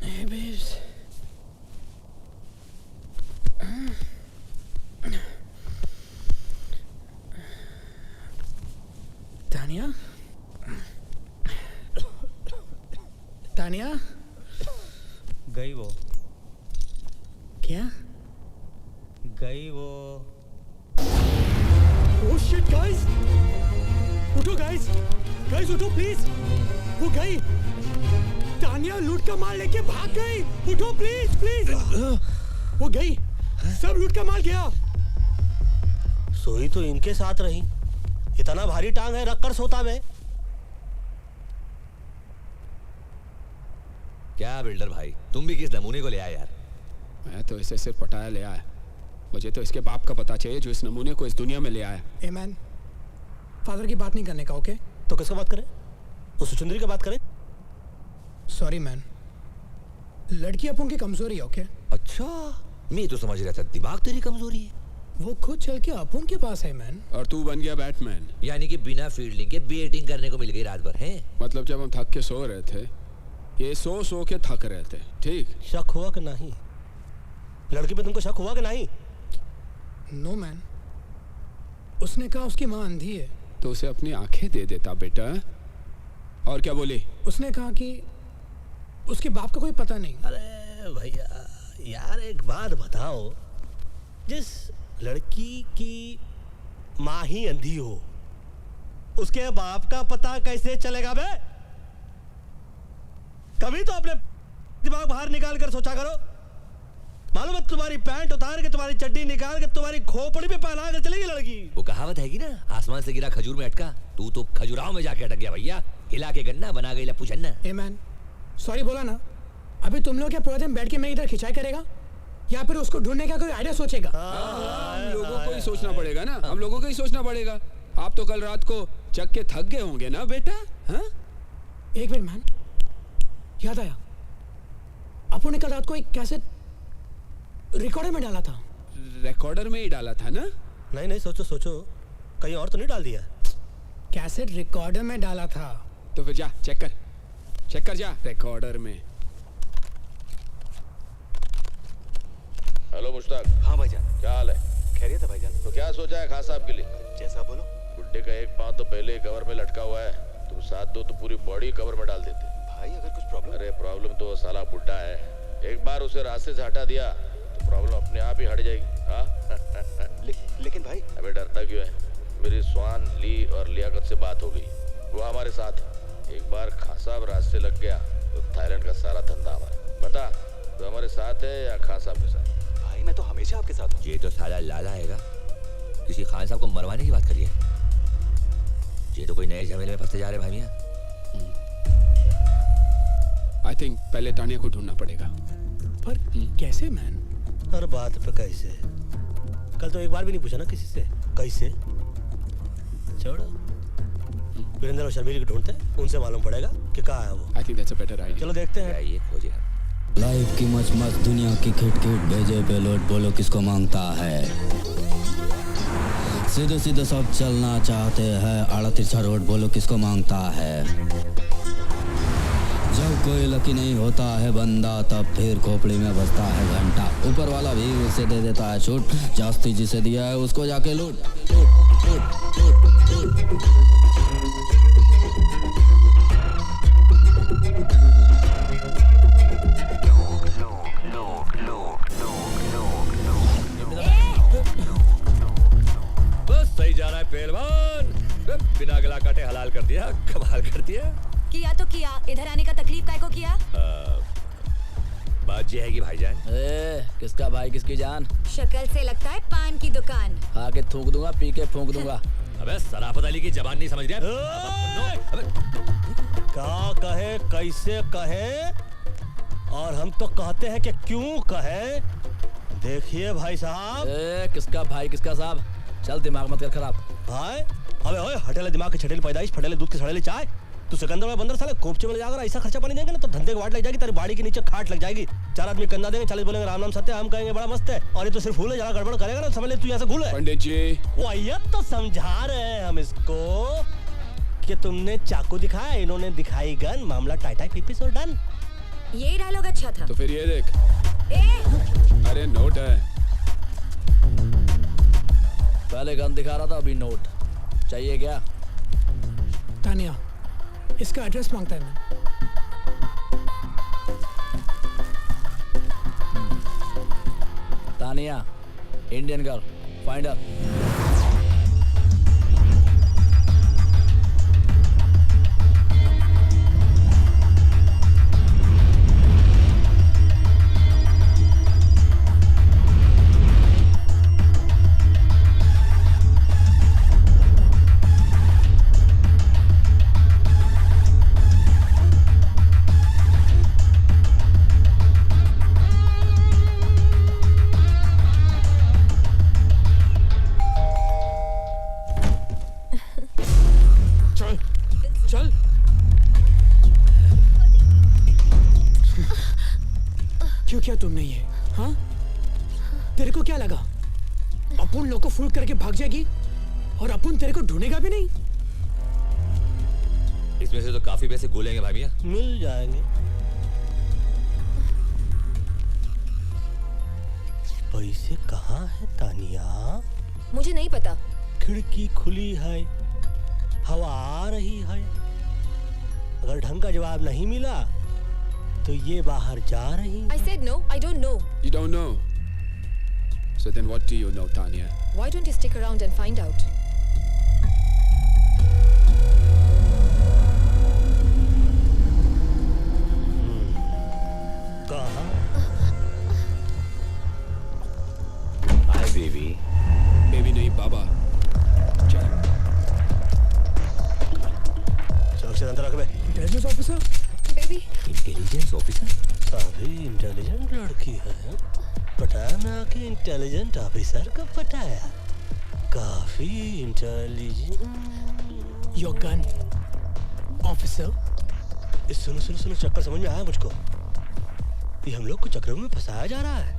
Hey babes. तानिया? तानिया? गई वो। क्या? गई वो। Oh shit, guys! उठो guys! Guys उठो please! वो गई! तानिया लूट का माल लेके भाग गई! उठो प्लीज प्लीज! वो गई! सब लूट का माल गया! सोई तो इनके साथ रही। इतना भारी टांग है, रख कर सोता मैं। क्या बिल्डर भाई, तुम भी किस नमूने को ले आए यार? मैं तो इसे सिर्फ पटाया ले आया। मुझे तो इसके बाप का पता चाहिए जो इस नमूने को इस दुनिया में ले आया। ए मैन, फादर की बात नहीं करने का, ओके? तो किसका बात करें? उस सुचुंदरी की बात करें? सॉरी मैन, लड़की अपन की कमजोरी है, ओके? अच्छा, मैं तो समझ रहा था दिमाग तेरी कमजोरी है। वो खुद चल के अपन के पास है मैन। और तू बन गया बैटमैन। यानी कि बिना फील्डिंग के बैटिंग करने को मिल गई रात भर, हैं? मतलब जब हम थक के सो रहे थे, ये सो के थक रहे थे, ठीक? शक हुआ कि नहीं? लड़की पे तुमको शक हुआ कि नहीं? नो मैन, उसने कहा उसकी माँ अंधी है। तो उसे अपनी आंखें दे देता बेटा। और क्या बोली? उसने कहा कि उसके बाप का कोई पता नहीं। अरे भैया यार, एक बात बताओ, जिस लड़की की माँ ही अंधी हो, उसके बाप का पता कैसे चलेगा बे? कभी तो अपने दिमाग बाहर निकाल कर सोचा करो। मालूम है, तुम्हारी पैंट उतार के, तुम्हारी चड्डी निकाल के, तुम्हारी खोपड़ी पे पहना कर चलेगी लड़की। वो कहावत है कि ना, आसमान से गिरा खजूर में अटका। तू तो खजुराहो में जाके अटक गया भैया। हिला के गन्ना बना गई लप्पू छन्ना। ए मैन, सॉरी बोला ना। अभी तुम लोग क्या पूरा दिन बैठ के मैं इधर खिंचाई करेगा, या फिर उसको ढूंढने का कोई आइडिया सोचेगा? हम लोगों को ही सोचना पड़ेगा ना, हम लोगों को ही सोचना पड़ेगा। आप तो कल रात को चक के थक गए होंगे ना बेटा? हाँ? एक मिनट मैन, याद आया, अपन ने कल रात को एक कैसेट रिकॉर्डर में डाला था। रिकॉर्डर में ही डाला था ना? नहीं नहीं, सोचो सोचो, कहीं और तो नहीं डाल दिया? कैसेट रिकॉर्डर में डाला था। तो फिर जा चेक कर जा रिकॉर्डर में। हेलो मुश्ताक। हाँ भाईजान। क्या हाल है? खैरियत है भाईजान। तो क्या सोचा है खास साहब के लिए? जैसा बोलो। बुड्ढे का एक पाँव तो पहले ही कवर में लटका हुआ है, तुम साथ दो तो पूरी बॉडी कवर में डाल देते। भाई अगर कुछ प्रॉब्लम? अरे प्रॉब्लम तो साला बुड्ढा है, एक बार उसे रास्ते से हटा दिया तो प्रॉब्लम अपने आप ही हट जाएगी। हाँ? लेकिन भाई। अबे डरता क्यों है? मेरी स्वान, ली और लियाकत से बात हो गई, वो हमारे साथ है। एक बार खान साहब रास्ते लग गया तो थाईलैंड का सारा धंधा हमारा। बता, तो हमारे साथ है या खान साहब के साथ? भाई मैं तो हमेशा आपके साथ हूँ। ये तो साला लाला हैगा, किसी खान साहब को मरवाने की बात करिए। ये तो कोई नए झमेले में फंसते जा रहे भाई मियां। आई थिंक पहले तानिया को ढूंढना पड़ेगा। पर कैसे मैन? हर बात पे कैसे? कल तो एक बार भी नहीं पूछा ना किसी से कैसे। छोड़ो, वीरेंद्र और शर्मिली को ढूंढते हैं, उनसे मालूम पड़ेगा कि कहाँ है वो। I think that's a better idea. चलो देखते हैं। ये खोजे हम। लाइफ की मच मच दुनिया की खिट खिट भेजे पे लोट बोलो किसको मांगता है। सीधे सीधे सब चलना चाहते हैं, आड़ा तिरछा रोड बोलो किसको मांगता है। जब कोई लकी नहीं होता है बंदा, तब फिर खोपड़ी में बजता है घंटा। ऊपर वाला भी उसे दे देता है छूट, जास्ती जिसे दिया है उसको जाके लूट। बस सही जा रहा है पहलवान, बिना गला काटे हलाल कर दिया, कमाल कर दिया। किया तो किया, इधर आने का तकलीफ काय को किया? बात ये है कि भाईजान। किसका भाई किसकी जान? शक्ल से लगता है पान की दुकान। आके थूक दूंगा, पी के फूंक दूंगा। अबे सराफत अली की जबान नहीं समझ रहा? क्या कहे, कैसे कहे, और हम तो कहते हैं कि क्यों कहे। देखिए भाई साहब। किसका भाई किसका साहब? चल दिमाग मत कर खराब। भाई अबे ओए हटेले दिमाग के छटेले पैदाइश फटेले दूध के सड़ेले चाय। तू सिकंदर में बंदर साले कोपचे में ले जाकर ऐसा खर्चा पानी देंगे ना तो धंधे की वाट लग जाएगी, तेरी बाड़ी के नीचे खाट लग जाएगी। 4 आदमी कंधा देंगे, 40 बोलेंगे राम नाम सत्य, हम कहेंगे बड़ा मस्त है, और ये तो सिर्फ फूल है, जरा गड़बड़ करेगा ना समझ ले तू यहाँ से घूल है। पंडित जी वही तो समझा रहे हैं हम इसको कि तुमने चाकू दिखाया, इन्होंने दिखाई गन, मामला टाई पीपीस और डन। ये डायलॉग अच्छा था। तो फिर ये देख। अरे नोट है। पहले गन दिखा रहा था, अभी नोट चाहिए क्या? तानिया इसका एड्रेस मांगता है मैं। Tania Indian girl, find her. चल क्यों किया तुमने ये? हाँ तेरे को क्या लगा अपन लोग को फूल करके भाग जाएगी और अपन तेरे को ढूंढेगा भी नहीं? इसमें से तो काफी पैसे गोलेंगे भाई मियां। मिल जाएंगे। पैसे कहाँ है तानिया? मुझे नहीं पता। खिड़की खुली है, हवा आ रही है, अगर ढंग का जवाब नहीं मिला तो ये बाहर जा रही। I said no, I don't know. You don't know. So then what do you know, Tanya? Why don't you stick around and find out? कहाँ? Hi baby. बेबी नहीं बाबा। सुरक्षित अंदर रख बे। Intelligence officer. Baby. Intelligence officer? काफी intelligent लड़की है। पटाया ना कि इंटेलिजेंट ऑफिसर को पटाया। काफी इंटेलिजेंट। Your gun officer. सुनो सुनो सुनो, चक्कर समझ में आया मुझको। ये हम लोग को चक्कर में फंसाया जा रहा है।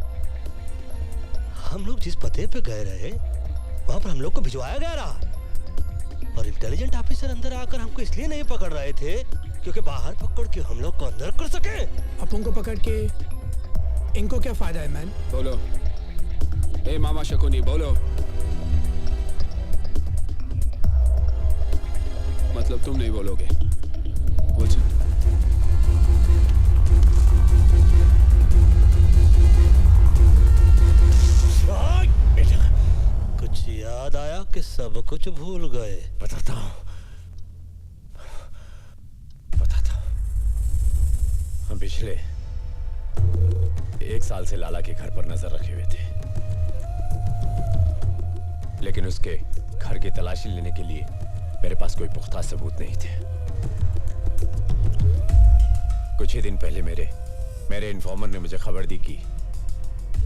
हम लोग जिस पते पे गए रहे वहां पर हम लोग को भिजवाया गया रहा, और इंटेलिजेंट ऑफिसर अंदर आकर हमको इसलिए नहीं पकड़ रहे थे क्योंकि बाहर पकड़ के हम लोग को अंदर कर सके। अपन को पकड़ के इनको क्या फायदा है मैन? बोलो। ए मामा शकुनी बोलो। मतलब तुम नहीं बोलोगे? बोल। कुछ याद आया कि सब कुछ भूल गए? बताता हूँ। हम पिछले 1 साल से लाला के घर पर नजर रखे हुए थे, लेकिन उसके घर की तलाशी लेने के लिए मेरे पास कोई पुख्ता सबूत नहीं थे। कुछ ही दिन पहले मेरे इन्फॉर्मर ने मुझे खबर दी कि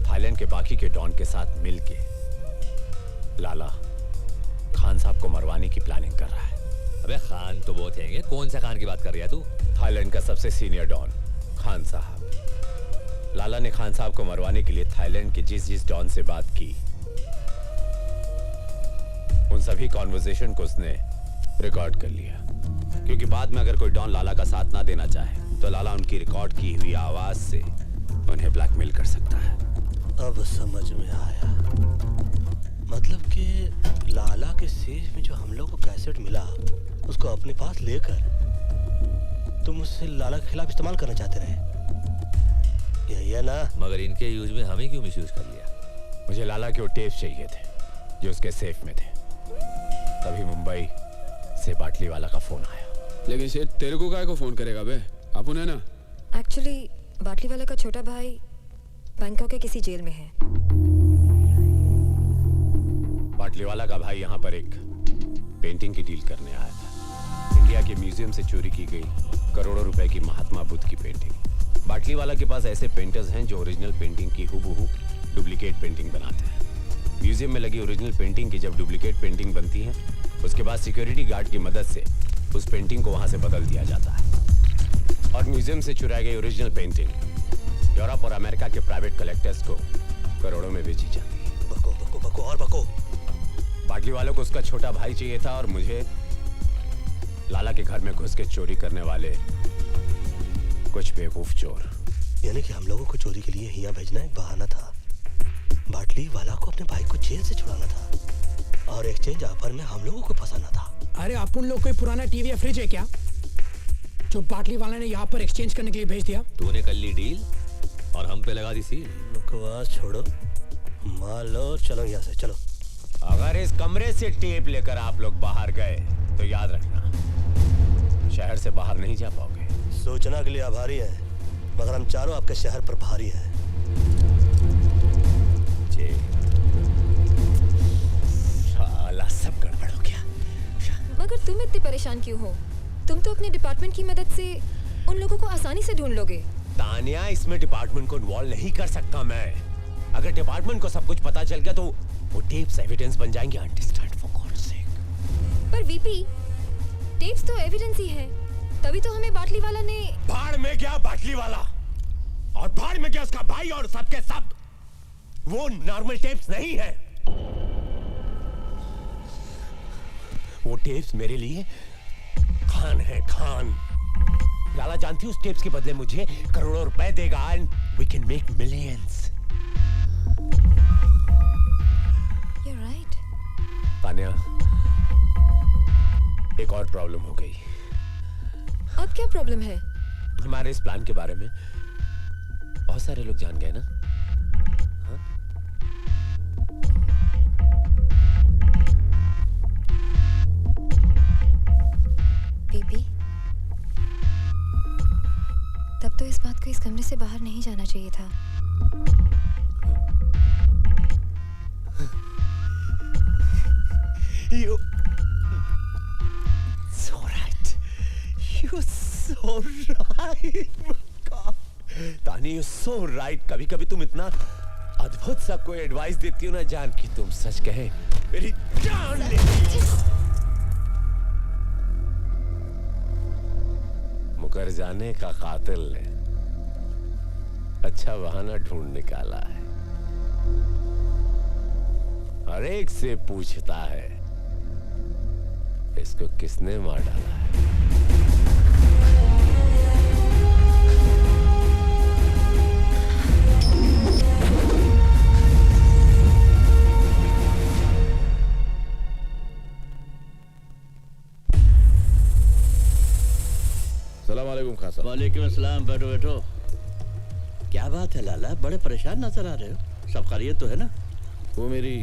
थाईलैंड के बाकी के डॉन के साथ मिलके लाला खान साहब को मरवाने की प्लानिंग कर रहा है। अबे खान तो बहुत हैं, कौन सा खान की बात कर रहा है तू? थाईलैंड का सबसे सीनियर डॉन खान साहब। लाला ने खान साहब को मरवाने के लिए थाईलैंड के जिस डॉन से बात की, उन सभी कॉन्वर्सेशन को उसने रिकॉर्ड कर लिया, क्योंकि बाद में अगर कोई डॉन लाला का साथ ना देना चाहे तो लाला उनकी रिकॉर्ड की हुई आवाज से उन्हें ब्लैकमेल कर सकता है। अब समझ में आया। मतलब कि लाला के सेफ में जो हम लोग को कैसेट मिला उसको अपने पास लेकर तुम उससे लाला के खिलाफ इस्तेमाल करना चाहते रहे, यही है ना? मगर इनके यूज में हमें क्यों मिसयूज कर लिया? मुझे लाला के वो टेप चाहिए थे जो उसके सेफ में थे। तभी मुंबई से बाटली वाला का फोन आया। लेकिन शेर तेरे को काय को फोन करेगा बे? अपन है ना? एक्चुअली बाटली वाला का छोटा भाई बैंकॉक के किसी जेल में है। बाटली वाला का भाई यहाँ पर एक पेंटिंग की डील करने आया था। इंडिया के म्यूजियम से चोरी की गई करोड़ों रुपए की महात्मा बुद्ध की पेंटिंग। बाटली वाला के पास ऐसे पेंटर्स हैं जो ओरिजिनल पेंटिंग की हूबहू डुप्लीकेट पेंटिंग बनाते हैं। म्यूजियम में लगी ओरिजिनल पेंटिंग की जब डुप्लीकेट पेंटिंग बनती है, उसके बाद सिक्योरिटी गार्ड की मदद से उस पेंटिंग को वहां से बदल दिया जाता है और म्यूजियम से चुराई गई ओरिजिनल पेंटिंग यूरोप और अमेरिका के प्राइवेट कलेक्टर्स को करोड़ों में बेची जाती है। बको बको बको और बको। बाटली वालों को उसका छोटा भाई चाहिए था और मुझे लाला के घर में घुस के चोरी करने वाले कुछ बेवकूफ चोर। यानी कि हम लोगों को चोरी के लिए यहाँ भेजना एक बहाना था। बाटली वाला को अपने भाई को जेल से छुड़ाना था और एक्सचेंज ऑफर में हम लोगों को फंसाना था। अरे अपन लोग कोई पुराना टीवी या फ्रिज है क्या जो बाटली वाला ने यहाँ पर एक्सचेंज करने के लिए भेज दिया? तूने कर ली डील और हम पे लगा दी सील। बकवास छोड़ो, मान लो, चलो यहाँ से चलो। अगर इस कमरे से टेप लेकर आप लोग बाहर गए तो याद रखना, शहर से बाहर नहीं जा पाओगे। सूचना के लिए आभारी है, मगर हम चारों आपके शहर पर भारी हैं। जी, साला सब गड़बड़ हो गया। मगर तुम इतने परेशान क्यों हो? तुम तो अपने डिपार्टमेंट की मदद से उन लोगों को आसानी से ढूंढ लोगे। तानिया, इसमें डिपार्टमेंट को इन्वॉल्व नहीं कर सकता मैं। अगर डिपार्टमेंट को सब कुछ पता चल गया तो वो टेप्स एविडेंस बन जाएंगे। Understand for God sake. पर वीपी, टेप्स तो एविडेंस ही है, तभी तो हमें बाटली वाला ने। भाड़ में गया बाटली वाला और भाड़ में गया उसका भाई और सबके सब। वो नॉर्मल टेप्स नहीं है, वो टेप्स मेरे लिए खान है, खान। लाला जानती उस टेप्स के बदले मुझे करोड़ों रुपए देगा and we can make millions. You're right. Tania, एक और प्रॉब्लम हो गई। अब क्या प्रॉब्लम है? हमारे इस प्लान के बारे में बहुत सारे लोग जान गए ना। हाँ? बीबी, तब तो इस बात को इस कमरे से बाहर नहीं जाना चाहिए था। You so right. You're so right. तानी, you're so right. कभी-कभी तुम इतना अद्भुत सा कोई एडवाइस देती हो ना जान कि तुम सच कहे मेरी जान लेती हो। मुकर जाने का कातिल ने अच्छा बहाना ढूंढ निकाला है। हर एक से पूछता है इसको किसने मार डाला है। सलाम वालेकुम खासा। वालेकुम अस्सलाम। बैठो बैठो। क्या बात है लाला, बड़े परेशान नजर आ रहे हो। सब खैरियत तो है ना? वो मेरी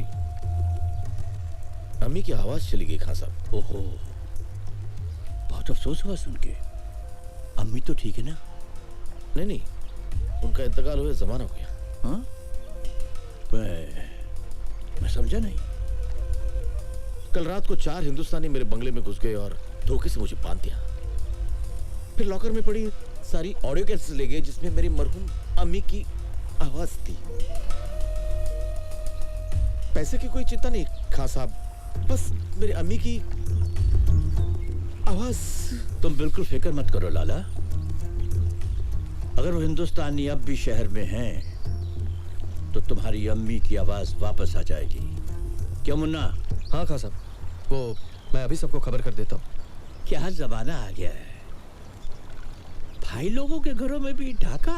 अम्मी की आवाज चली गई खान साहब। ओहो, बहुत अफसोस हुआ सुन के। अम्मी तो ठीक है ना? नहीं नहीं, उनका इंतकाल हुए जमाना हो गया। हाँ? मैं समझा नहीं। कल रात को 4 हिंदुस्तानी मेरे बंगले में घुस गए और धोखे से मुझे बांध दिया। फिर लॉकर में पड़ी सारी ऑडियो कैसेट्स ले गए जिसमें मेरी मरहूम अम्मी की आवाज थी। पैसे की कोई चिंता नहीं खान साहब, बस मेरी अम्मी की आवाज। तुम बिल्कुल फिक्र मत करो लाला। अगर वो हिंदुस्तानी अब भी शहर में हैं तो तुम्हारी अम्मी की आवाज वापस आ जाएगी। क्यों मुन्ना? हाँ खान साहब, वो मैं अभी सबको खबर कर देता हूँ। क्या जमाना आ गया है, भाई लोगों के घरों में भी ढाका।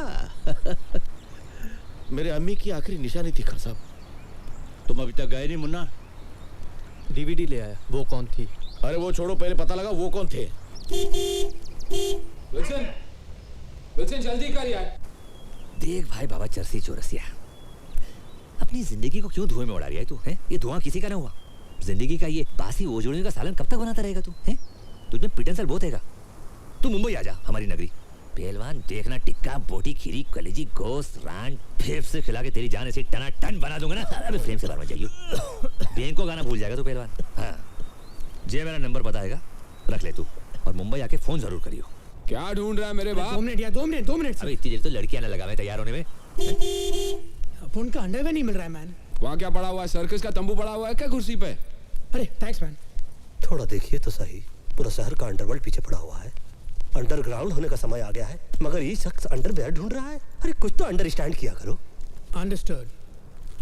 मेरे अम्मी की आखिरी निशानी थी खान साहब। तुम अभी तक गए नहीं मुन्ना? डीवीडी ले आया। वो कौन थी? अरे वो छोड़ो, पहले पता लगा वो कौन थे। विल्सन, विल्सन जल्दी कर यार। देख भाई बाबा चरसी चौरसिया, अपनी जिंदगी को क्यों धुएं में उड़ा रहा है तू? हैं? ये धुआं किसी का ना हुआ। जिंदगी का ये बासी ओजोड़ियों का सालन कब तक बनाता रहेगा तू? हैं? तुझमें पिटन सल बहुत हैगा। तू मुंबई आ जा, हमारी नगरी। पहलवान देखना, टिक्का बोटी खीरी कलेजी गोश्त रान फेफ से खिला के तेरी जान ऐसे टना टन बना दूंगा ना। अबे फ्रेम से बाहर मत जाइयो। बैंक को गाना भूल जाएगा तू पहलवान। हाँ, जे मेरा नंबर बताएगा रख ले तू, और मुंबई आके फोन जरूर करियो। क्या ढूंढ रहा है मेरे बाप? 2 मिनट यार, 2 मिनट। अबे इतनी देर तो लड़कियां ना लगा मैं तैयार होने में। अपन का अंडरवेयर नहीं मिल रहा है मैन। वहाँ क्या पड़ा हुआ है? सर्कस का तंबू पड़ा हुआ है क्या कुर्सी पे? अरे थैंक्स मैन। थोड़ा देखिए तो सही, पूरा शहर का अंडरवर्ल्ड पीछे पड़ा हुआ है। अंडरग्राउंड होने का समय आ गया है, मगर ये शख्स अंडरवेयर ढूंढ रहा है। अरे कुछ तो अंडरस्टैंड किया करो। अंडरस्टूड।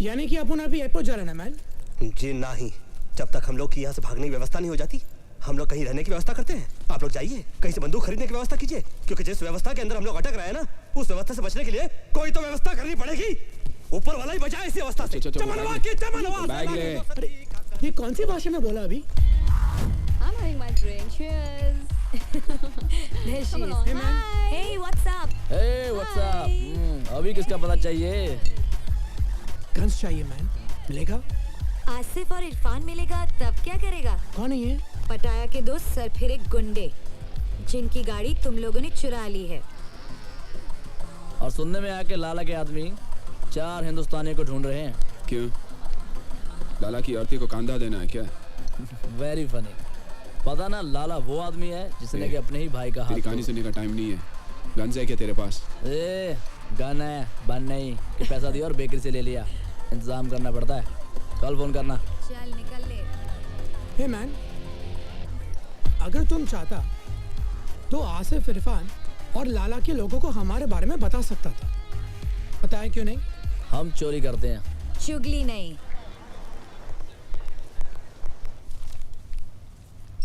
यानी कि अपन अभी एयरपोर्ट जा रहे हैं ना मैन? जी नहीं, जब तक हम लोग की यहाँ से भागने की व्यवस्था नहीं हो जाती, हम लोग कहीं रहने की व्यवस्था करते हैं। आप लोग जाइए, कहीं से बंदूक खरीदने की व्यवस्था कीजिए, क्योंकि जिस व्यवस्था के अंदर हम लोग अटक रहे हैं ना, उस व्यवस्था से बचने के लिए कोई तो व्यवस्था करनी पड़ेगी। ऊपर वाला ही बचाए इसी अवस्था से। चमनवा की चमनवा। बैग ले। अरे ये कौन सी भाषा में बोला अभी? I'm having my drink. Cheers. There she is. Hey man. Hey, what's up? Hey, what's up? अभी किसका पता चाहिए? गन्स चाहिए मैन। मिलेगा? आसिफ और इरफान मिलेगा तब क्या करेगा? कौन है ये? पटाया के दो सरफिरे गुंडे, जिनकी गाड़ी तुम लोगों ने चुरा ली है। और सुनने में आया कि लाला के आदमी 4 हिंदुस्तानियों को ढूंढ रहे हैं। क्यों? लाला की औरती को कांधा देना है क्या? Very funny. पता ना लाला वो आदमी है जिसने कि अपने ही भाई का हाथ। तेरी कहानी सुनने का टाइम नहीं है। गन्स है क्या तेरे पास? ए, गन है, बन नहीं कि पैसा दिया और बेकरी से ले लिया। इंतजाम करना पड़ता है। कल फोन करना। चल निकल ले। हे मैन, अगर तुम चाहता तो आसिफ, इरफान और लाला के लोगों को हमारे बारे में बता सकता था। पता है क्यों नहीं? हम चोरी करते हैं, चुगली नहीं।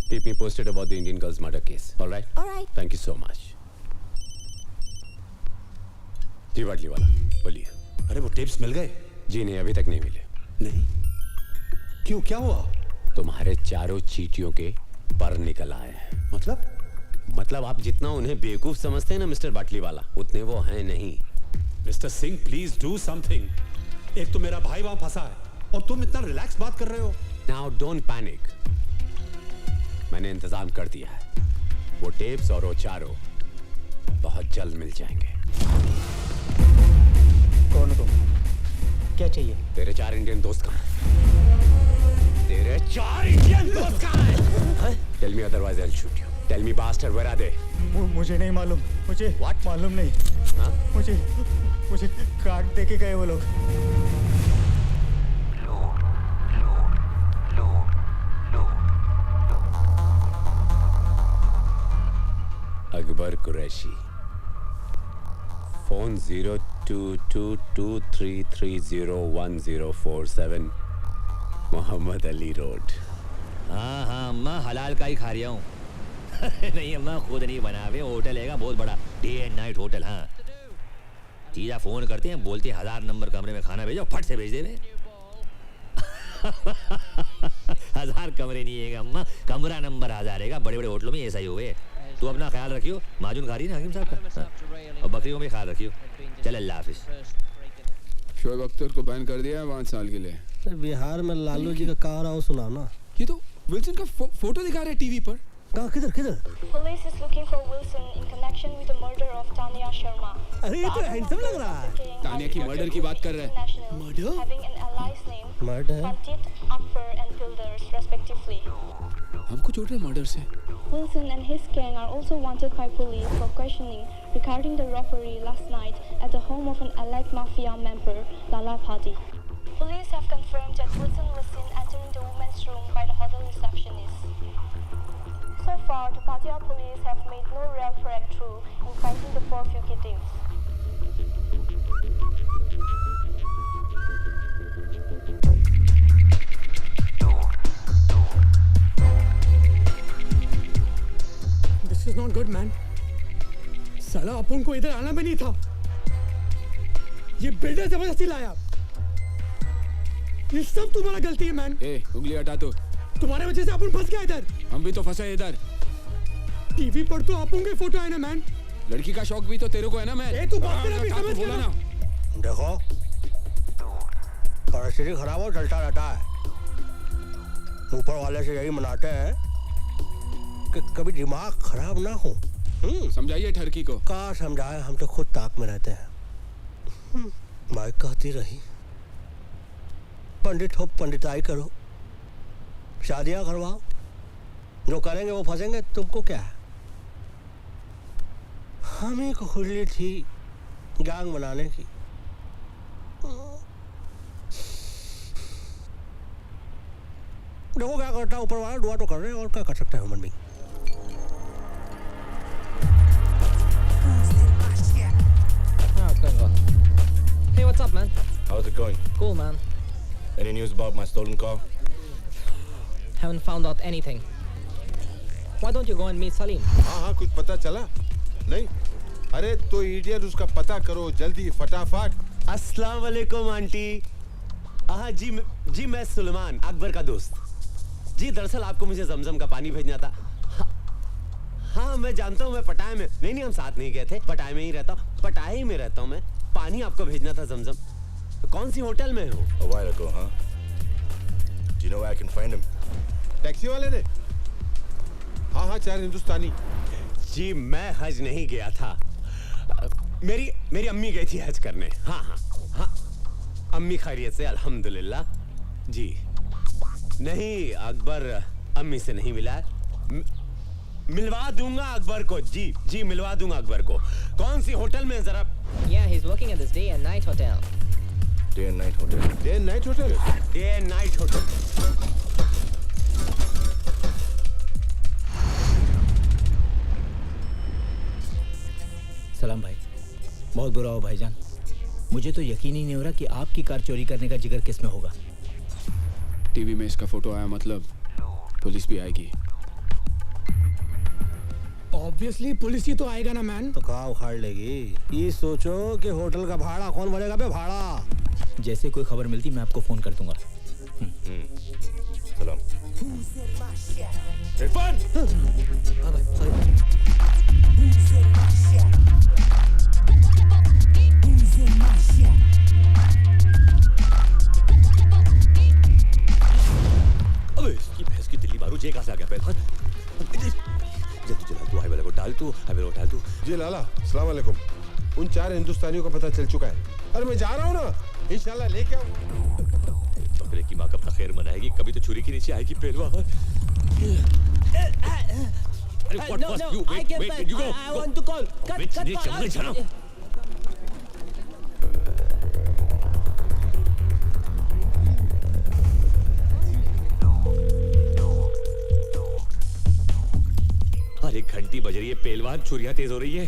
Keep me posted about the Indian girl's murder case. All right? All right. Thank you so much. जी बाटली वाला बोलिए। अरे वो टिप्स मिल गए? जी नहीं, अभी तक नहीं मिले। नहीं? क्यों, क्या हुआ? तुम्हारे चारों चीटियों के पर निकल आए हैं। मतलब आप जितना उन्हें बेवकूफ समझते हैं ना मिस्टर बाटली वाला, उतने वो हैं नहीं। Mister Singh please do something. एक तो मेरा भाई वहां फंसा है और तुम इतना रिलैक्स बात कर रहे हो। नाउ डोंट पैनिक, मैंने इंतजाम कर दिया है। वो टेप्स और वो चारों बहुत जल्द मिल जाएंगे। कौन हो तुम? क्या चाहिए? तेरे 4 इंडियन दोस्त कहाँ हैं? तेरे 4 इंडियन दोस्त कहाँ हैं? Tell me otherwise I'll shoot you. Tell me bastard, where are they? मुझे नहीं मालूम। मुझे What? मालूम नहीं। हाँ? मुझे कार्ड दे के गए वो लोग। Akbar Qureshi, phone 0222330147, Mohammad Ali road. हाँ हाँ अम्मा, हलाल का ही खा रहा हूँ। नहीं अम्मा, खुद नहीं बना हुए, होटल है बहुत बड़ा, डे एंड नाइट होटल। हाँ सीधा फोन करते हैं, बोलते हैं 1000 नंबर कमरे में खाना भेजो, फट से भेज दे। 1000 कमरे नहीं है अम्मा, कमरा नंबर 1000 है। बड़े बड़े होटलों में ऐसा ही हुए। तो अपना ख्याल रखियो, माजून खा रही ना हकीम साहब का। हाँ। और बकरियों में ख्याल रखियो। चल अल्लाह हाफिज। शोएब अख्तर को बैन कर दिया है 5 साल के लिए। बिहार में लालू जी का कहा रहा हूँ, सुना ना। ये तो विल्सन का फोटो दिखा रहे हैं टीवी पर। कहाँ, किधर किधर? Police is looking for Wilson in connection with the murder of Tanya Sharma. अरे ये तो हैंडसम लग रहा है। तानिया की मर्डर की बात कर रहे हैं। Murder? Having an allies name. Murder? Pantit, Akbar and Pilders respectively. हमको जोड़ रहे मर्डर से। Wilson and his gang are also wanted by police for questioning regarding the robbery last night at the home of an allied mafia member, Lala Phadi. Police have confirmed that Wilson was seen entering the women's room by the hotel receptionist. So far, the Pattaya police have made no real breakthrough in finding the 4 fugitives. This is not good, man. साला अपन को इधर आना भी नहीं था। ये builder जबरदस्ती लाया। ये सब तुम्हारा गलती है, मैन। ए, उंगली हटा तो। तुम्हारे वजह से अपन फंस गया इधर। हम भी तो फंसे इधर। टीवी पर तो अपन के फोटो है ना, मैन। लड़की का शौक भी तो तेरे को है ना, मैन। ए तू बात कर, अभी समझ बोला ना। देखो, परिस्थिति खराब हो चलता रहता है। ऊपर वाले से यही मनाते हैं कि कभी दिमाग खराब ना हो। समझाइए ठरकी को। कहाँ समझाए, हम तो खुद ताक में रहते हैं। माइक कहती रही, पंडित हो पंडिताई करो, शादियां करवाओ, जो करेंगे वो फंसेंगे, तुमको क्या है? हमें को खुली थी गैंग बनाने की, देखो क्या करता है ऊपर वाला, दुआ तो कर रहे हैं और क्या कर सकते हैं human being. Hey, what's up, man? How's it going? Cool, man. Any news about my stolen car? Haven't found out anything. Why don't you go and meet Salim? हाँ कुछ पता चला? नहीं? अरे तो इडियट उसका पता करो जल्दी फटाफट। अस्सलाम वालेकुम आंटी। हाँ जी मैं सुलेमान अकबर का दोस्त। जी दरअसल आपको मुझे जमजम का पानी भेजना था। हाँ मैं जानता हूँ, मैं पटाया में नहीं हम साथ नहीं गए थे, पटाया में ही रहता हूँ, पटाया ही में रहता हूँ मैं। पानी आपको भेजना था जमजम। कौन सी होटल में हो? A while ago, huh? Do you know where I can find him? Taxi वाले ने? हाँ 4 हिंदुस्तानी। जी मैं हज नहीं गया था, मेरी अम्मी गई थी हज करने। हाँ अम्मी खैरियत से अल्हम्दुलिल्लाह। जी नहीं अकबर अम्मी से नहीं मिला, मिलवा दूंगा अकबर को। जी मिलवा दूंगा अकबर को। कौन सी होटल में जरा? Yeah, he's working at this day and night hotel. Day and night hotel. Day and night hotel. Day and night hotel. सलाम भाई, बहुत बुरा हो भाईजान। मुझे तो यकीन ही नहीं हो रहा कि आपकी कार चोरी करने का जिगर किस में होगा। टीवी में इसका फोटो आया, मतलब पुलिस भी आएगी। ऑब्वियसली पुलिस ही तो आएगा ना मैन। तो कहाँ उखाड़ लेगी? ये सोचो कि होटल का भाड़ा कौन भरेगा बे भाड़ा। जैसे कोई खबर मिलती मैं आपको फोन कर दूंगा। सलाम। इरफान। हाँ भाई सॉरी। अबे इसकी भैंस की दिल्ली बारू जे कहाँ से आ गया पहलवान? जल्दी चला तू हाईवे को टाल तू। जी लाला अस्सलाम वालेकुम। उन 4 हिंदुस्तानियों का पता चल चुका है। अरे मैं जा रहा हूँ ना, इंशाल्लाह लेके आऊँ। बकरे की माँ कब तक खैर मनाएगी, कभी तो छुरी के नीचे आएगी पहलवान। No, I get back. I want to call. Cut. अरे घंटी बज रही है पहलवान, छुरियां तेज हो रही है।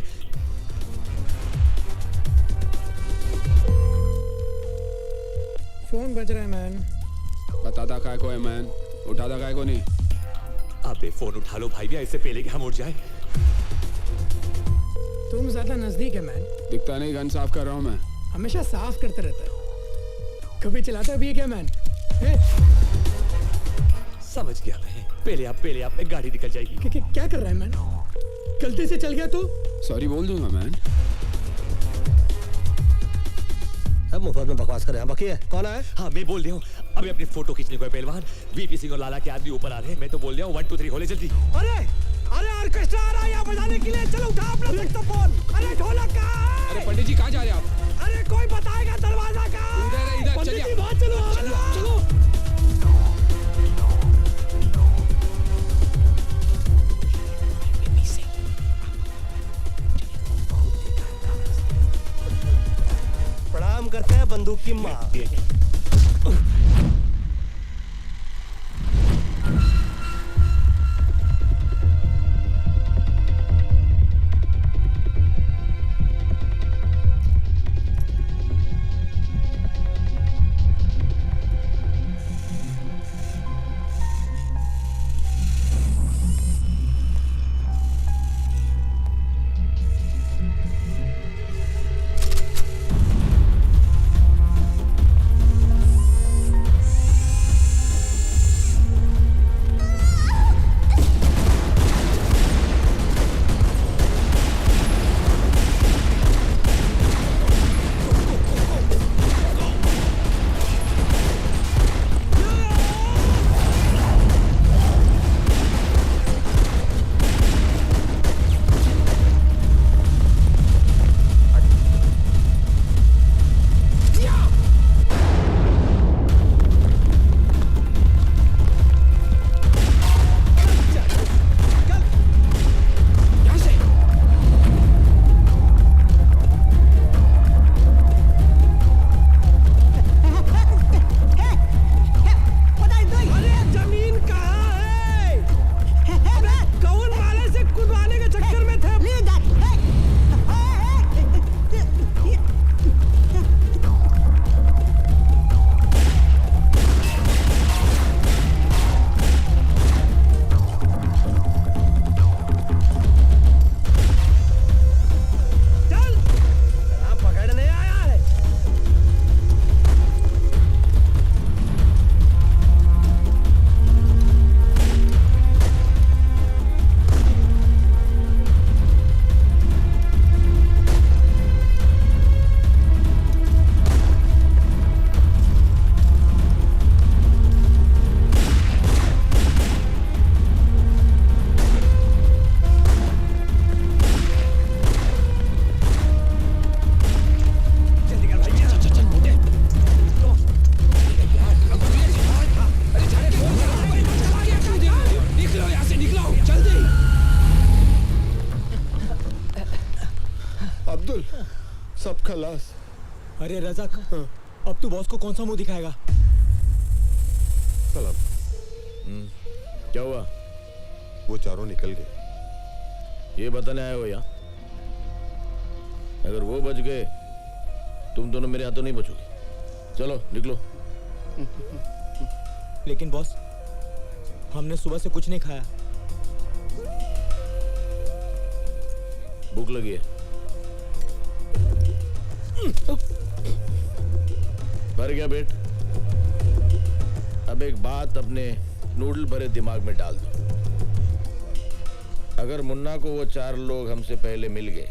फोन बज रहा है मैन। बताता काय को है मैन, उठाता काय को नहीं। अबे फोन उठा लो भाई, भी इससे पहले कि हम उठ जाए। तुम ज्यादा नजदीक है मैन। दिखता नहीं, गन साफ कर रहा हूँ मैं। हमेशा साफ करते रहता है, कभी चलाता भी है क्या मैन? समझ गया मैं। पहले आप में गाड़ी निकल जाएगी। क्या कर रहा है मैन? गलती से चल गया तो सॉरी बोल दूंगा मैन। अब मुफ्त में बकवास कर रहे हैं। बाकी है कौन है? हाँ मैं बोल रहा हूँ, अभी अपनी फोटो खींचने को है पहलवान। वीपी सिंह और लाला के आदमी ऊपर आ रहे हैं। मैं तो बोल रहा हूँ 1 2 3 खोले जल्दी। अरे ऑर्केस्ट्रा आ रहा है यहाँ बजाने के लिए, चलो उठा अपना सैक्सोफोन। अरे ढोलक कहाँ है? अरे पंडित जी कहाँ जा रहे हैं आप? अरे कोई बताएगा दरवाजा कहाँ? इधर पंडित चलिए। जी वहाँ चलो। प्रणाम करते हैं बंदूक की माँ। खलास। अरे रज़ाक, अब तू बॉस को कौन सा मुंह दिखाएगा? सलाम। क्या हुआ? वो चारों निकल गए। ये बताने आए हो यहाँ? अगर वो बच गए तुम दोनों मेरे हाथों नहीं बचोगे। चलो निकलो। लेकिन बॉस, हमने सुबह से कुछ नहीं खाया। भूख लगी है। भर गया पेट? अब एक बात अपने नूडल भरे दिमाग में डाल दो। अगर मुन्ना को वो 4 लोग हमसे पहले मिल गए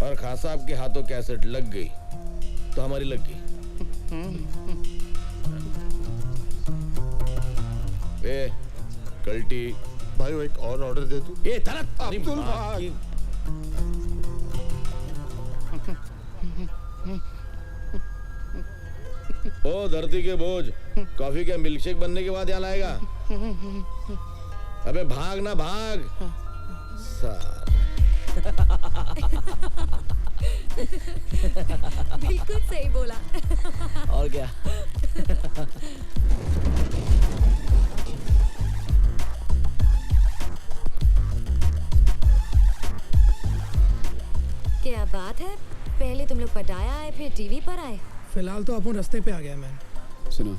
और खान साहब के हाथों कैसेट लग गई तो हमारी लग गई। ए, कल्टी भाई वो एक और ऑर्डर दे तू। ये तरत अब्दुल भाई। ओ धरती के बोझ, कॉफी के मिल्कशेक बनने के बाद यहाँ लाएगा? अबे भाग ना भाग। बिल्कुल सही बोला। और क्या? क्या बात है, पहले तुम लोग पटाया आए फिर टीवी पर आए। फिलहाल तो अपन रास्ते पे आ गया मैन। सुनो,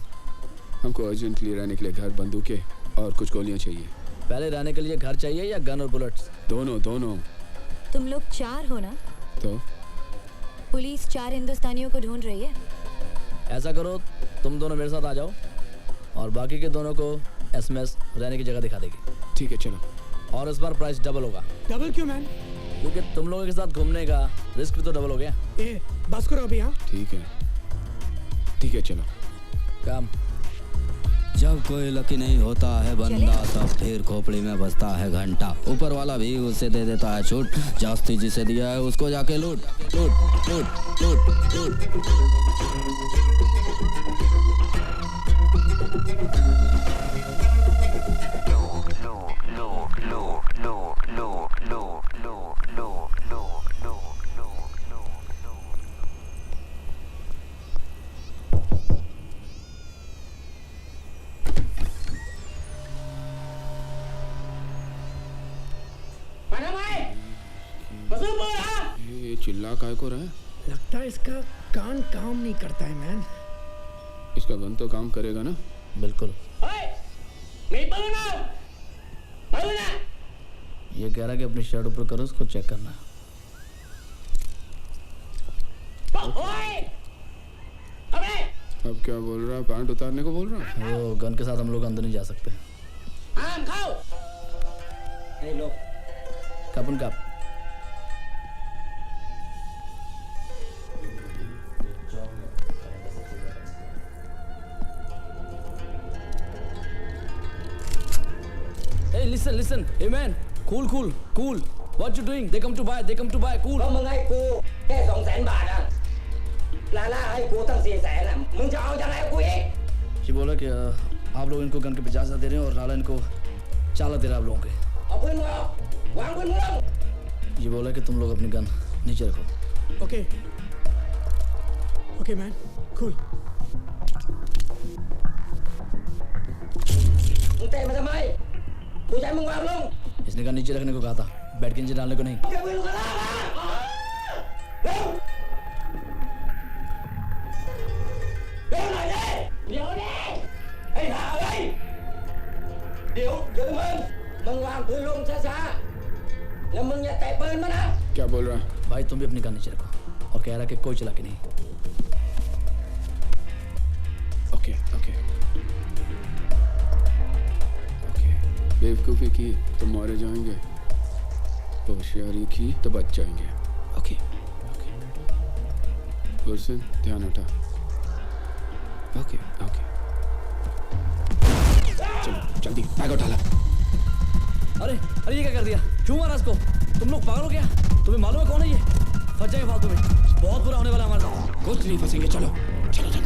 हमको अर्जेंटली रहने के लिए घर, बंदूकें और कुछ गोलियां चाहिए। पहले रहने के लिए घर चाहिए या गन और बुलेट्स? दोनों दोनों। तुम लोग 4 हो ना? तो पुलिस 4 हिंदुस्तानियों को ढूंढ रही है। ऐसा करो, तुम दोनों मेरे साथ आ जाओ और बाकी के दोनों को एसएमएस रहने की जगह दिखा देगी। ठीक है चलो। और इस बार प्राइस डबल होगा। डबल क्यों मैन? क्योंकि तुम लोगों के साथ घूमने का रिस्क भी तो डबल हो गया। ए, बस करो अभी। हाँ ठीक है चलो। काम। जब कोई लकी नहीं होता है बंदा, तब फिर खोपड़ी में बजता है घंटा। ऊपर वाला भी उसे दे देता है छूट, जास्ती जिसे दिया है उसको जाके लूट लूट लूट लूट लूट। ये चिल्ला काय को रहा है? लगता है इसका कान काम नहीं करता है मैन। इसका गन तो काम करेगा ना? बिल्कुल। ये कह रहा है कि अपनी शर्ट ऊपर करो, उसको चेक करना। अब क्या बोल रहा है? पैंट उतारने को बोल रहा है? वो गन के साथ हम लोग अंदर नहीं जा सकते। कपन cup. Hey, listen. Hey man, cool. What you doing? They come to buy. Cool. มึงให้กูแค่200,000 บาทอ่ะลาล่าให้กูตั้ง400,000อ่ะมึงจะเอายังไงกูอีก ये बोला कि आप लोग इनको गन के 50,000 दे रहे हैं और लाला इनको 4 लाख दे रहा है आप लोगों के। เอาปืนมึงออกวางปืนมึงลง ये बोला कि तुम लोग अपनी गन नीचे रखो। Okay man, cool. มึงเตะมาทำไมกูใช้มึงวางลง इसने गन नीचे रखने को कहा था, बैठ के नीचे डालने को नहीं। เก็บปืนลูกกระลามาเร็วเร็วหน่อยดิเดี๋ยวดิไอ้ห่าเอ้ยเดี๋ยวมึงวางปืนลงช้าๆแล้วมึงอย่าเตะปืนมานะ क्या बोल रहा है? भाई तुम भी अपनी गन नीचे रखो और कह रहा है कि कोई चला के नहीं। ओके बेवकूफ़ी की तो मारे जाएंगे, होशियारी की तो बच जाएंगे। ओके गुरसिन ध्यान हटा। ओके चलो जल्दी बैग उठा ला। अरे ये क्या कर दिया? क्यों मारा इसको? तुम लोग पागल हो क्या? तुम्हें मालूम है कौन है ये? फंस जाएंगे फालतू में, बहुत बुरा होने वाला हमारे साथ। कुछ नहीं फंसेंगे, चलो जल्दी।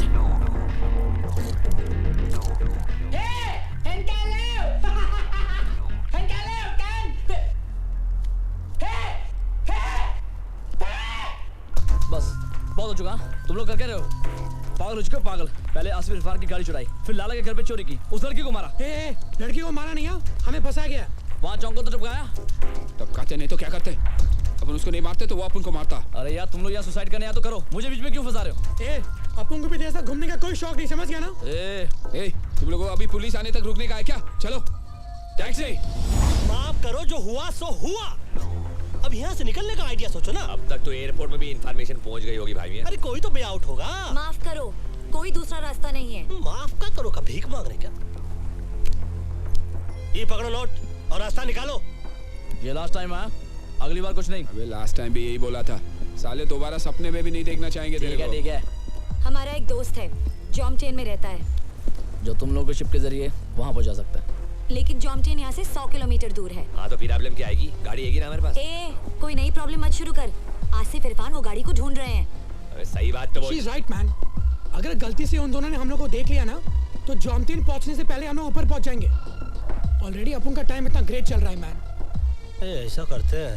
हो चुका। तुम लोग कर क्या रहे हो? पागल हो चुके हो पागल। पहले आसिफ इरफान की गाड़ी चुराई, फिर लाला के घर पे चोरी की, उस लड़की को मारा। लड़की को मारा नहीं, हमें फंसा गया। वहाँ चौंक को तो टपकाया। टपकाते नहीं तो क्या करते? अपन उसको नहीं मारते तो वो अपन को मारता। अरे यार तुम लोग यहाँ सुसाइड करने आया तो करो, मुझे बीच में क्यों फंसा रहे हो? अपन को भी जैसा घूमने का कोई शौक नहीं, समझ गया ना? ए, तुम लोगों को अभी पुलिस आने तक रुकने का है क्या? चलो टैक्सी। माफ करो, जो हुआ सो हुआ। अब यहाँ से निकलने का आइडिया सोचो ना। अब तक तो एयरपोर्ट में भी इंफॉर्मेशन पहुंच गई होगी भाई। अरे कोई तो वे आउट होगा। माफ करो, कोई दूसरा रास्ता नहीं है। माफ का करो का भीख मांग रहे क्या? ये पकड़ो नोट और रास्ता निकालो। ये लास्ट टाइम आया, अगली बार कुछ नहीं। अबे लास्ट टाइम भी यही बोला था, साले दोबारा सपने में भी नहीं देखना चाहेंगे तेरे को। ठीक है। हमारा एक दोस्त है, जॉमटेन में रहता है, जो तुम लोगों के शिप के जरिए वहाँ पहुँचा सकता है। लेकिन जॉमटेन यहाँ से 100 किलोमीटर दूर है। हाँ तो फिर प्रॉब्लम क्या आएगी? गाड़ी आएगी ना हमारे पास। कोई नई प्रॉब्लम मत शुरू कर। आसिफ इरफान वो गाड़ी को ढूंढ रहे हैं। अरे सही बात तो बोल। She's right, man. अगर गलती से उन दोनों ने हम लोग को देख लिया ना, तो जॉमटेन पहुंचने से पहले हम लोग ऊपर पहुंच जाएंगे। ऑलरेडी अपन का टाइम इतना ग्रेट चल रहा है मैन। ऐसा करते हैं,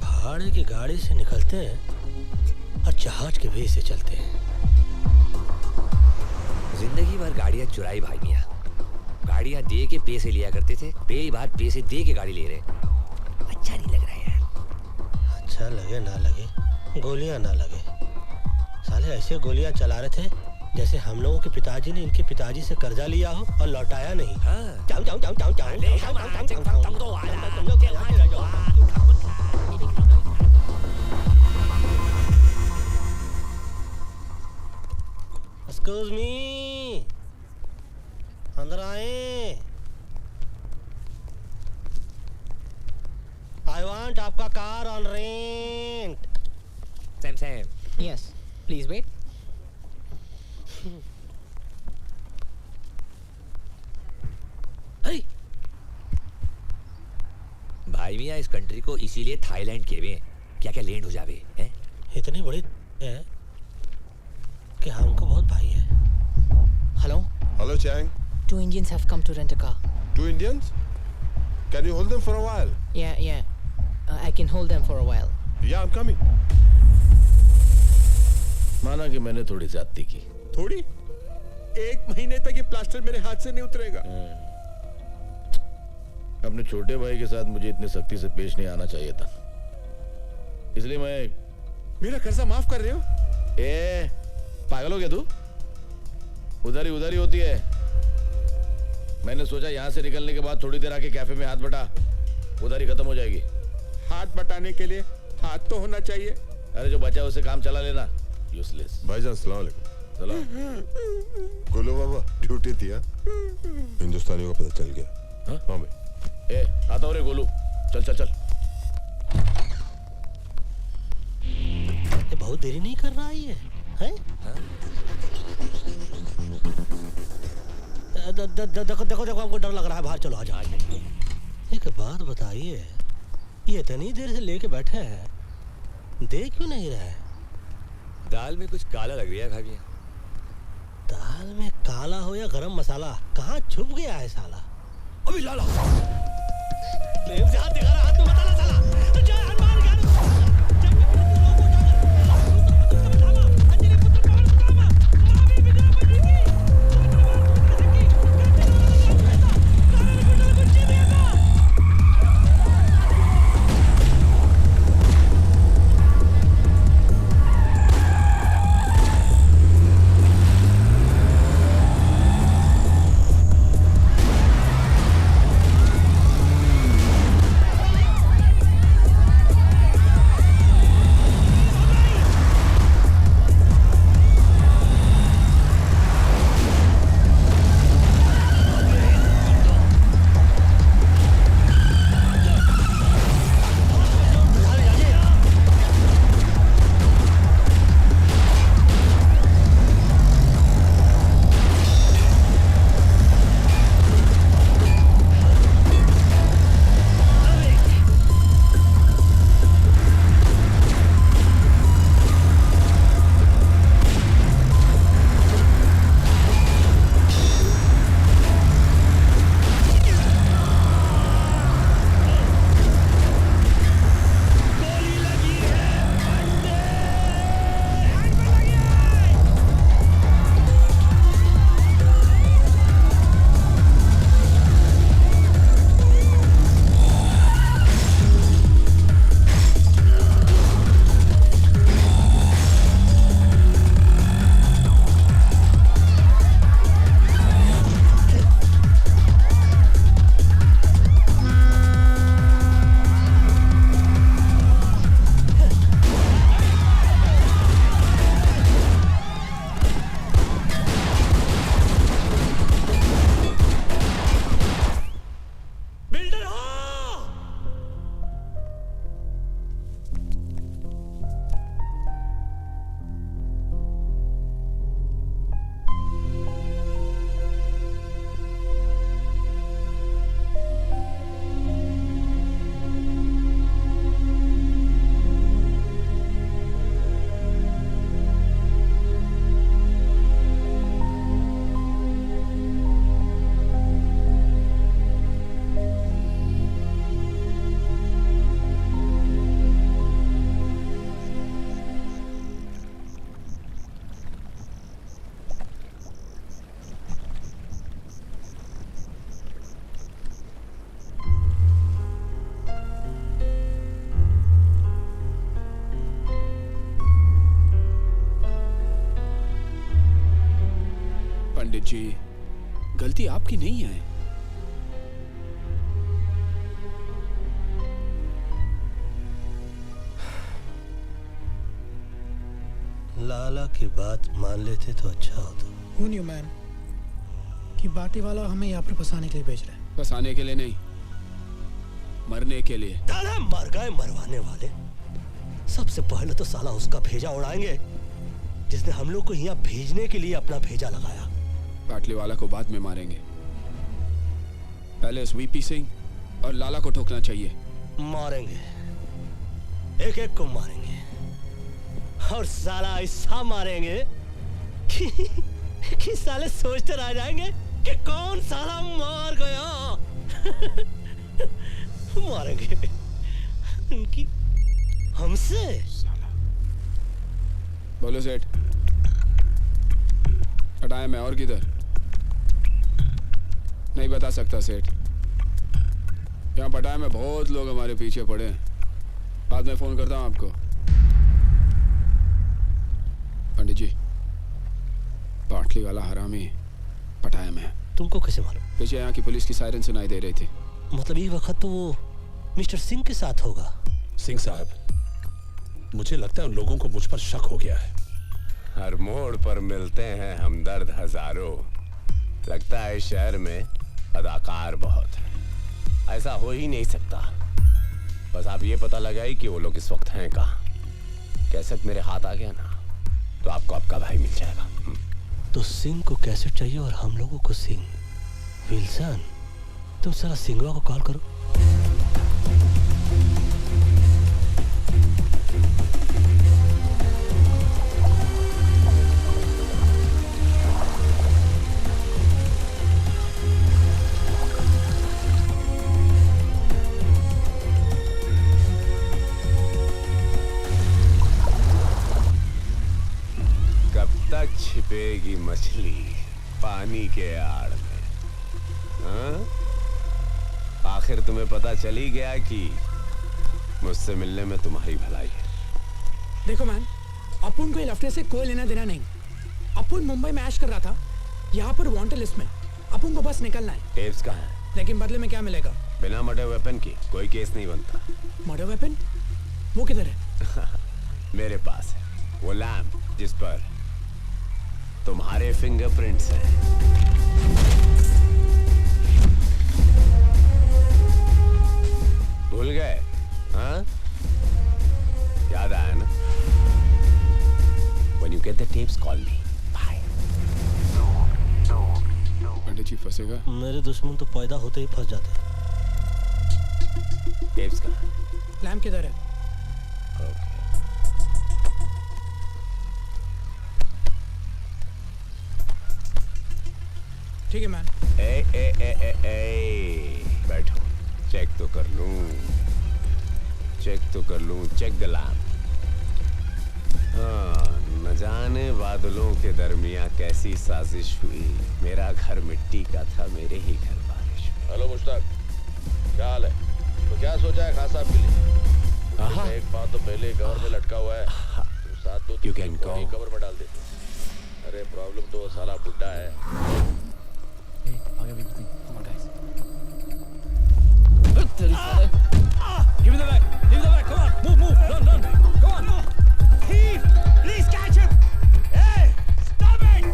भाड़े की गाड़ी से निकलते हैं और जहाज के वे से चलते हैं। जिंदगी भर गाड़ियां चुराई भाई मियां। गाड़ियां दे के पैसे लिया करते थे, कई बार पैसे दे के गाड़ी ले रहे। अच्छा नहीं लग रहा है यार। अच्छा लगे ना लगे, गोलियां ना लगे, साले ऐसे गोलियां चला रहे थे जैसे हम लोगों के पिताजी ने इनके पिताजी से कर्जा लिया हो और लौटाया नहीं। जाओ जाओ जाओ जाओ जाओ। एक्सक्यूज मी, अंदर आए। आई वांट आपका car on rent. Sam. Yes, please wait. भाई मियां इस कंट्री को इसीलिए थाईलैंड के हुए क्या क्या लैंड हो जावे हैं? इतनी बड़ी है कि हमको बहुत भाई है। Hello? Hello, Chang. 2 Indians have come to rent a car. 2 Indians? Can you hold them for a while? Yeah. I can hold them for a while. Yeah, I'm coming. माना कि मैंने थोड़ी ज्यादती की। थोड़ी? 1 महीने तक ये प्लास्टर मेरे हाथ से नहीं उतरेगा। अपने छोटे भाई के साथ मुझे इतनी सख्ती से पेश नहीं आना चाहिए था, इसलिए मैं। मेरा कर्जा माफ कर रहे हो? पागल हो गया तू? उधारी होती है। मैंने सोचा यहाँ से निकलने के बाद थोड़ी देर आके कैफे में हाथ बटा, उधारी खत्म हो जाएगी। हाथ बटाने के लिए हाथ तो होना चाहिए। अरे जो बचा उसे काम चला लेना, यूजलेस। भाईजान अस्सलाम वालेकुम। सलाम। गोलू बाबा ड्यूटी थी। हिंदुस्तानियों का पता चल गया। हाँ भाई। आता हो रे गोलू, चल। ये बहुत देरी नहीं कर रहा है ये, हैं? देखो हमको डर लग रहा है, बाहर चलो। आज एक बात बताइए, ये इतनी देर से लेके बैठे हैं, देख क्यों नहीं रहे? दाल में कुछ काला लग रहा है भाभी। दाल में काला हो या गरम मसाला, कहाँ छुप गया है साला? अभी लाला हाथ दिखा रहा, हाथ में मसाला साला। पंडित जी, गलती आपकी नहीं है। लाला की बात मान लेते तो अच्छा होता। Who knew, man? कि बाटी वाला हमें यहाँ पर फंसाने के लिए भेज रहा है। फंसाने के लिए नहीं, मरने के लिए। दादा मर गए मरवाने वाले। सबसे पहले तो साला उसका भेजा उड़ाएंगे जिसने हम लोग को यहाँ भेजने के लिए अपना भेजा लगाया। बाटली वाला को बाद में मारेंगे, पहले उस वीपी सिंह और लाला को ठोकना चाहिए। मारेंगे, एक एक को मारेंगे और साला ऐसा मारेंगे कि साले सोचते रह जाएंगे कि कौन साला मार गया। मारेंगे उनकी हमसे। बोलो सेठ, हटाया मैं और किधर? नहीं बता सकता सेठ, यहाँ पटाया में बहुत लोग हमारे पीछे पड़े हैं। बाद में फोन करता हूँ आपको। पंडित जी, बाटली वाला हरामी पटाया में। तुमको कैसे मालूम? पीछे यहाँ की पुलिस की सायरन सुनाई दे रही थी। मतलब ये वक्त तो वो मिस्टर सिंह के साथ होगा। सिंह साहब, मुझे लगता है उन लोगों को मुझ पर शक हो गया है। हर मोड़ पर मिलते हैं हमदर्द हजारों। लगता है शहर में अदाकार बहुत है। ऐसा हो ही नहीं सकता। बस आप ये पता लगाइए कि वो लोग इस वक्त हैं कहाँ। कैसेट मेरे हाथ आ गया ना तो आपको आपका भाई मिल जाएगा। तो सिंह को कैसेट चाहिए और हम लोगों को सिंह। विल्सन, तुम सारा सिंगवा को कॉल करो। छिपेगी मछली पानी के आड़ में। हाँ? आखिर तुम्हें पता चल ही गया कि मुझसे मिलने में तुम्हारी भलाई है। देखो मैन, अपुन को लफ्टे से कोई लेना देना नहीं। अपुन मुंबई में ऐश कर रहा था, यहाँ पर वांटेड लिस्ट में। अपुन को बस निकलना है। टेप्स कहाँ हैं? लेकिन बदले में क्या मिलेगा? बिना मर्डर वेपन की कोई केस नहीं बनता। Murder weapon? वो किधर है? मेरे पास है वो लैम्प जिस पर तुम्हारे फिंगरप्रिंट्स हैं। भूल गए? हाँ? याद आया ना? When you get the tapes, call me. Bye. पंडित जी फंसेगा? मेरे दुश्मन तो पैदा होते ही फंस जाते हैं। टेप्स कहाँ? लैम्प किधर है? ठीक है मैन। बैठो, चेक तो कर लूं। Check the lamp. हाँ, न जाने बादलों के दरमियां कैसी साजिश हुई। मेरा घर मिट्टी का था, मेरे ही घर बारिश हुई। हेलो मुश्ताक, क्या हाल है? तो क्या सोचा है खास साहब के लिए? एक पाँव तो पहले कवर में लटका हुआ है, तुम साथ दो कवर में डाल देते। अरे प्रॉब्लम तो वो साला बुड्ढा है। Give me the bag. Give me the bag. Come on. Move. Run. Come on. Thief! Please catch him! Hey! Stop it!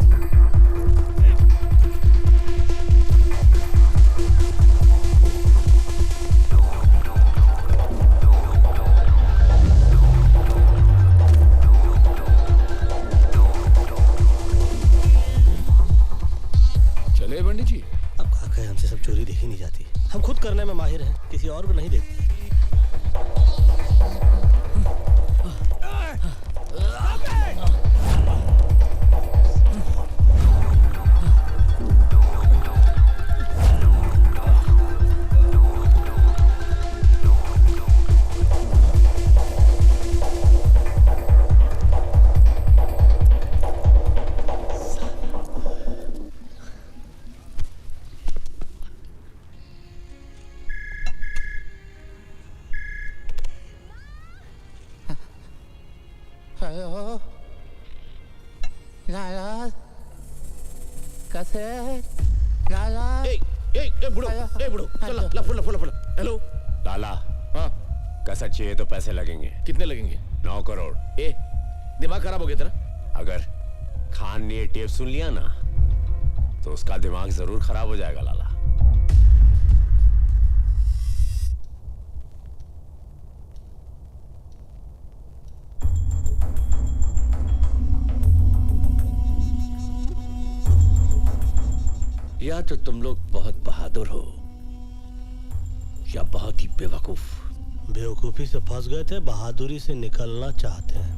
चले पंडित जी। अब कहा गए, हमसे सब चोरी देखी नहीं जाती। हम खुद करने में माहिर हैं, किसी और को नहीं देखते। हेलो लाला, कैसे लाला ए बुढ़ो चल ला फुल हेलो लाला हाँ कैसेट चाहिए तो पैसे लगेंगे। कितने लगेंगे? 9 करोड़। ए दिमाग खराब हो गया तेरा? अगर खान ने ये टेप सुन लिया ना तो उसका दिमाग जरूर खराब हो जाएगा लाला। या तो तुम लोग बहुत बहादुर हो या बहुत ही बेवकूफ। बेवकूफी से फंस गए थे, बहादुरी से निकलना चाहते हैं।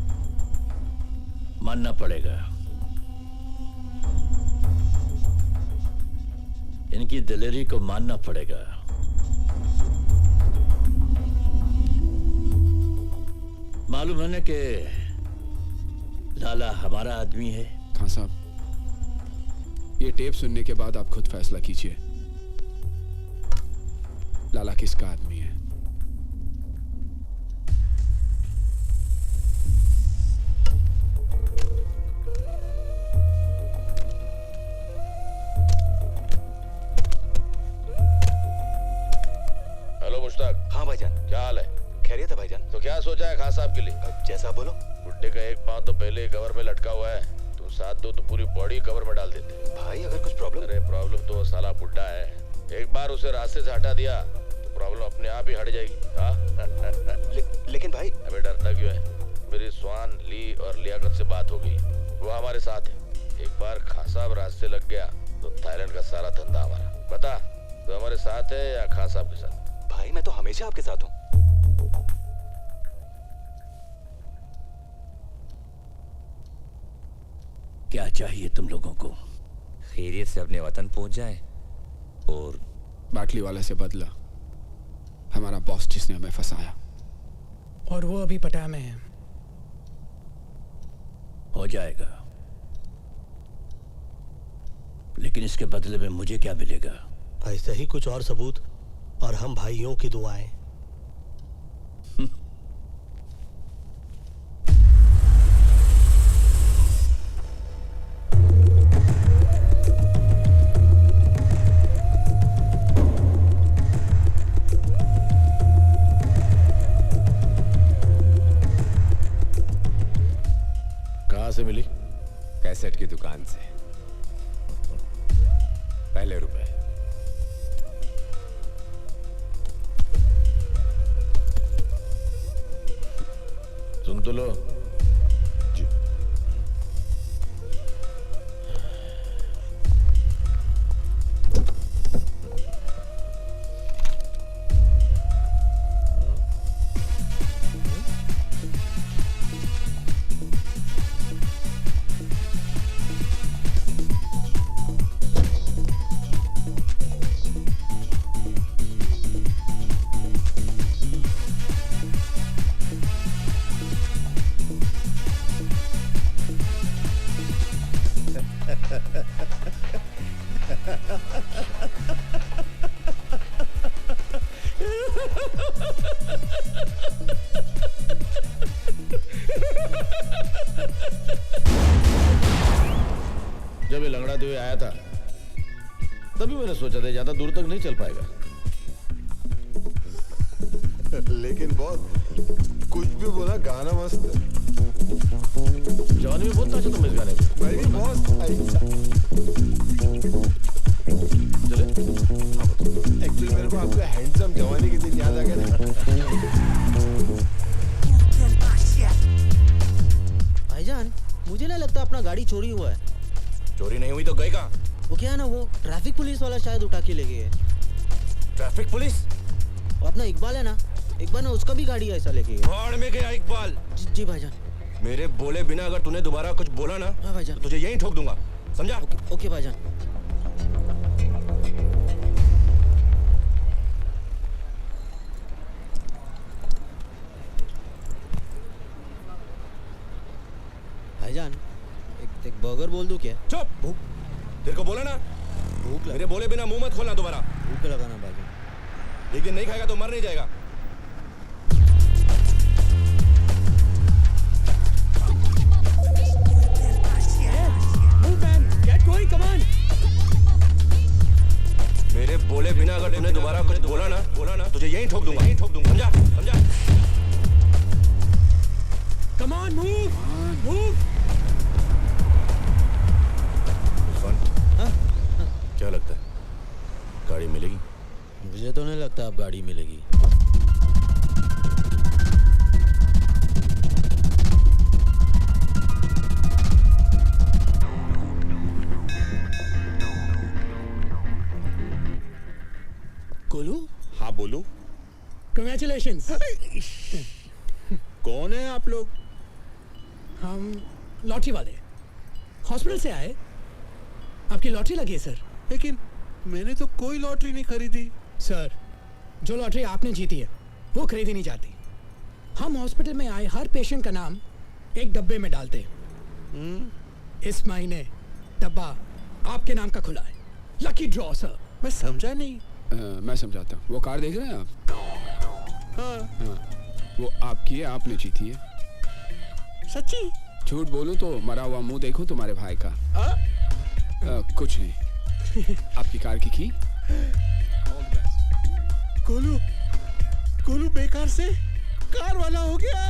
मानना पड़ेगा इनकी दिलेरी को मानना पड़ेगा। मालूम है ना कि लाला हमारा आदमी है। खान साहब, ये टेप सुनने के बाद आप खुद फैसला कीजिए लाला किसका आदमी है। हेलो मुश्ताक। हाँ भाईजान। क्या हाल है? खैरियत है भाईजान। तो क्या सोचा है खान साहब के लिए? जैसा बोलो। बुड्ढे का एक पांव तो पहले ही कवर में लटका हुआ है, तुम साथ दो तो पूरी बॉडी कवर में डाल देते। भाई अगर कुछ प्रॉब्लम? अरे प्रॉब्लम तो साला बुड्ढा है, एक बार उसे रास्ते से हटा दिया तो प्रॉब्लम अपने आप ही हट जाएगी। हाँ लेकिन भाई। अबे डरता क्यों है? मेरी स्वान ली और लियाकत से बात हो गई, वो हमारे साथ है। एक बार खान साहब रास्ते लग गया तो थाईलैंड का सारा धंधा हमारा। बता तो हमारे साथ है या खान साहब के साथ? भाई मैं तो हमेशा आपके साथ हूँ। क्या चाहिए तुम लोगों को? खैरियत से अपने वतन पहुंच जाए और बाटली वाले से बदला, हमारा बॉस जिसने हमें फंसाया। और वो अभी पटा में है। हो जाएगा, लेकिन इसके बदले में मुझे क्या मिलेगा? ऐसे ही कुछ और सबूत और हम भाइयों की दुआएं। कहाँ से मिली? कैसेट की दुकान से। पहले रुपए। सुन तो लो। जी। जब ये लंगड़ाते हुए आया था तभी मैंने सोचा था ज्यादा दूर तक नहीं चल पाएगा। लेकिन बॉस कुछ भी बोला, गाना मस्त है। जवानी में बहुत नाचा तुम इस गाने में। मैं भी बॉस ऐसा। चले। एक्चुअली मेरे को आपका हैंडसम जवानी के दिन याद आ गया था। भाईजान, मुझे नहीं लगता अपना गाड़ी चोरी हुआ है। चोरी नहीं हुई तो गए कहाँ? वो क्या है ना, वो ट्रैफिक पुलिस वाला शायद उठा के ले गए है। Traffic police? और अपना इकबाल है ना, इकबाल ने उसका भी गाड़ी ऐसा लेके गया। भाड़ में गया इकबाल। जी भाईजान। मेरे बोले बिना अगर तूने दोबारा कुछ बोला ना, हाँ भाईजान, तो तुझे यहीं ठोक दूंगा, समझा? ओके भाईजान। भाईजान एक बर्गर बोल दूं क्या? चुप। तेरे को बोला ना, भूख मेरे बोले बिना मुंह मत खोलना दोबारा। भूख लगाना भाईजान। एक दिन नहीं खाएगा तो मर नहीं जाएगा। Move man, get going, come on. तूने दोबारा कुछ बोला ना तुझे यहीं ठोक दूंगा समझा समझा। Come on, move. क्या लगता है गाड़ी मिलेगी? मुझे तो नहीं लगता अब गाड़ी मिलेगी। गोलू? हाँ बोलू। Congratulations. कौन है आप लोग? हम लॉटरी वाले हॉस्पिटल से आए। आपकी लॉटरी लगी है सर। लेकिन मैंने तो कोई लॉटरी नहीं खरीदी। सर जो लॉटरी आपने जीती है वो खरीदी नहीं जाती। हम हॉस्पिटल में आए हर पेशेंट का नाम एक डब्बे में डालते हैं। इस महीने डब्बा आपके नाम का खुला है। Lucky draw sir. मैं समझा नहीं। मैं समझाता हूँ। वो कार देख रहे हैं आप? हाँ। वो आपकी है, आपने जीती है। सच्ची? झूठ बोलूं तो मरा हुआ मुंह देखो तुम्हारे भाई का। कुछ नहीं। आपकी कार की गोलू बेकार से कार वाला हो गया।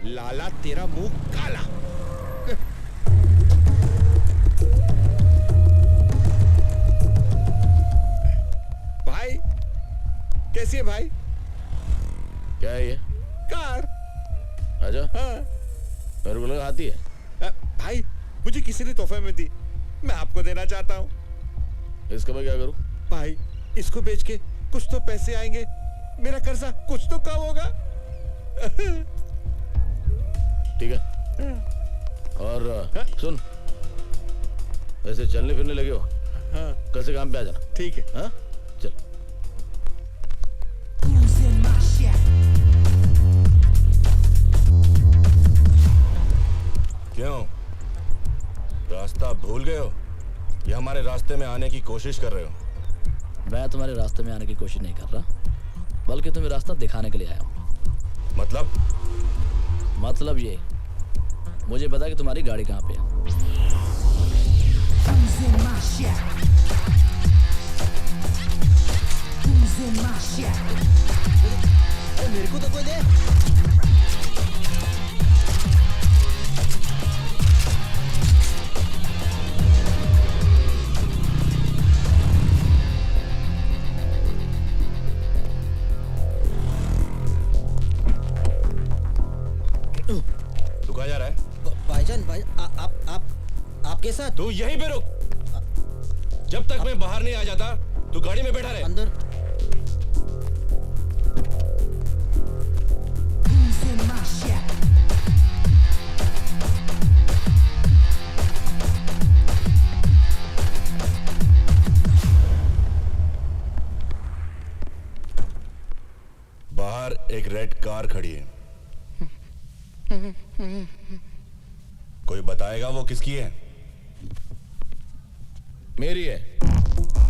लाला तेरा मुंह काला। भाई कैसी है भाई? क्या है ये? कार। आजा। हाँ। मेरे को लगा आती है। भाई मुझे किसी ने तोहफे में दी, मैं आपको देना चाहता हूँ। इसका मैं क्या करूँ? भाई इसको बेच के कुछ तो पैसे आएंगे, मेरा कर्जा कुछ तो कम होगा। ठीक है। और सुन, ऐसे चलने फिरने लगे हो, हाँ। कल से काम पे आ जाना। ठीक है। हाँ चल। क्यों रास्ता भूल गए हो या हमारे रास्ते में आने की कोशिश कर रहे हो? मैं तुम्हारे रास्ते में आने की कोशिश नहीं कर रहा, बल्कि तुम्हें रास्ता दिखाने के लिए आया हूँ। मतलब ये मुझे पता कि तुम्हारी गाड़ी कहाँ पे है। मेरे को तो कोई दे। तू कहाँ जा रहा है? भाईजान भाई आपके साथ। तू यहीं पे रुक, जब तक मैं बाहर नहीं आ जाता तू गाड़ी में बैठा रहे। अंदर। बाहर एक रेड कार खड़ी है, कोई बताएगा वो किसकी है? मेरी है।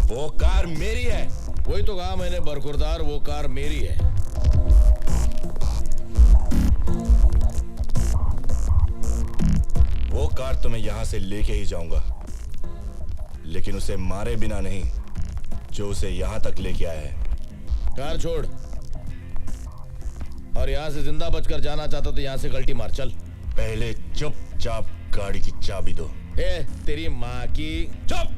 वो कार मेरी है। वही तो कहा मैंने बरखुरदार, वो कार मेरी है। वो कार तो मैं यहां से लेके ही जाऊंगा, लेकिन उसे मारे बिना नहीं जो उसे यहां तक लेके आया है। कार छोड़, और यहां से जिंदा बचकर जाना चाहता तो यहां से गलती मार। चल। पहले चुपचाप गाड़ी की चाबी दो। ए तेरी माँ की। चुप।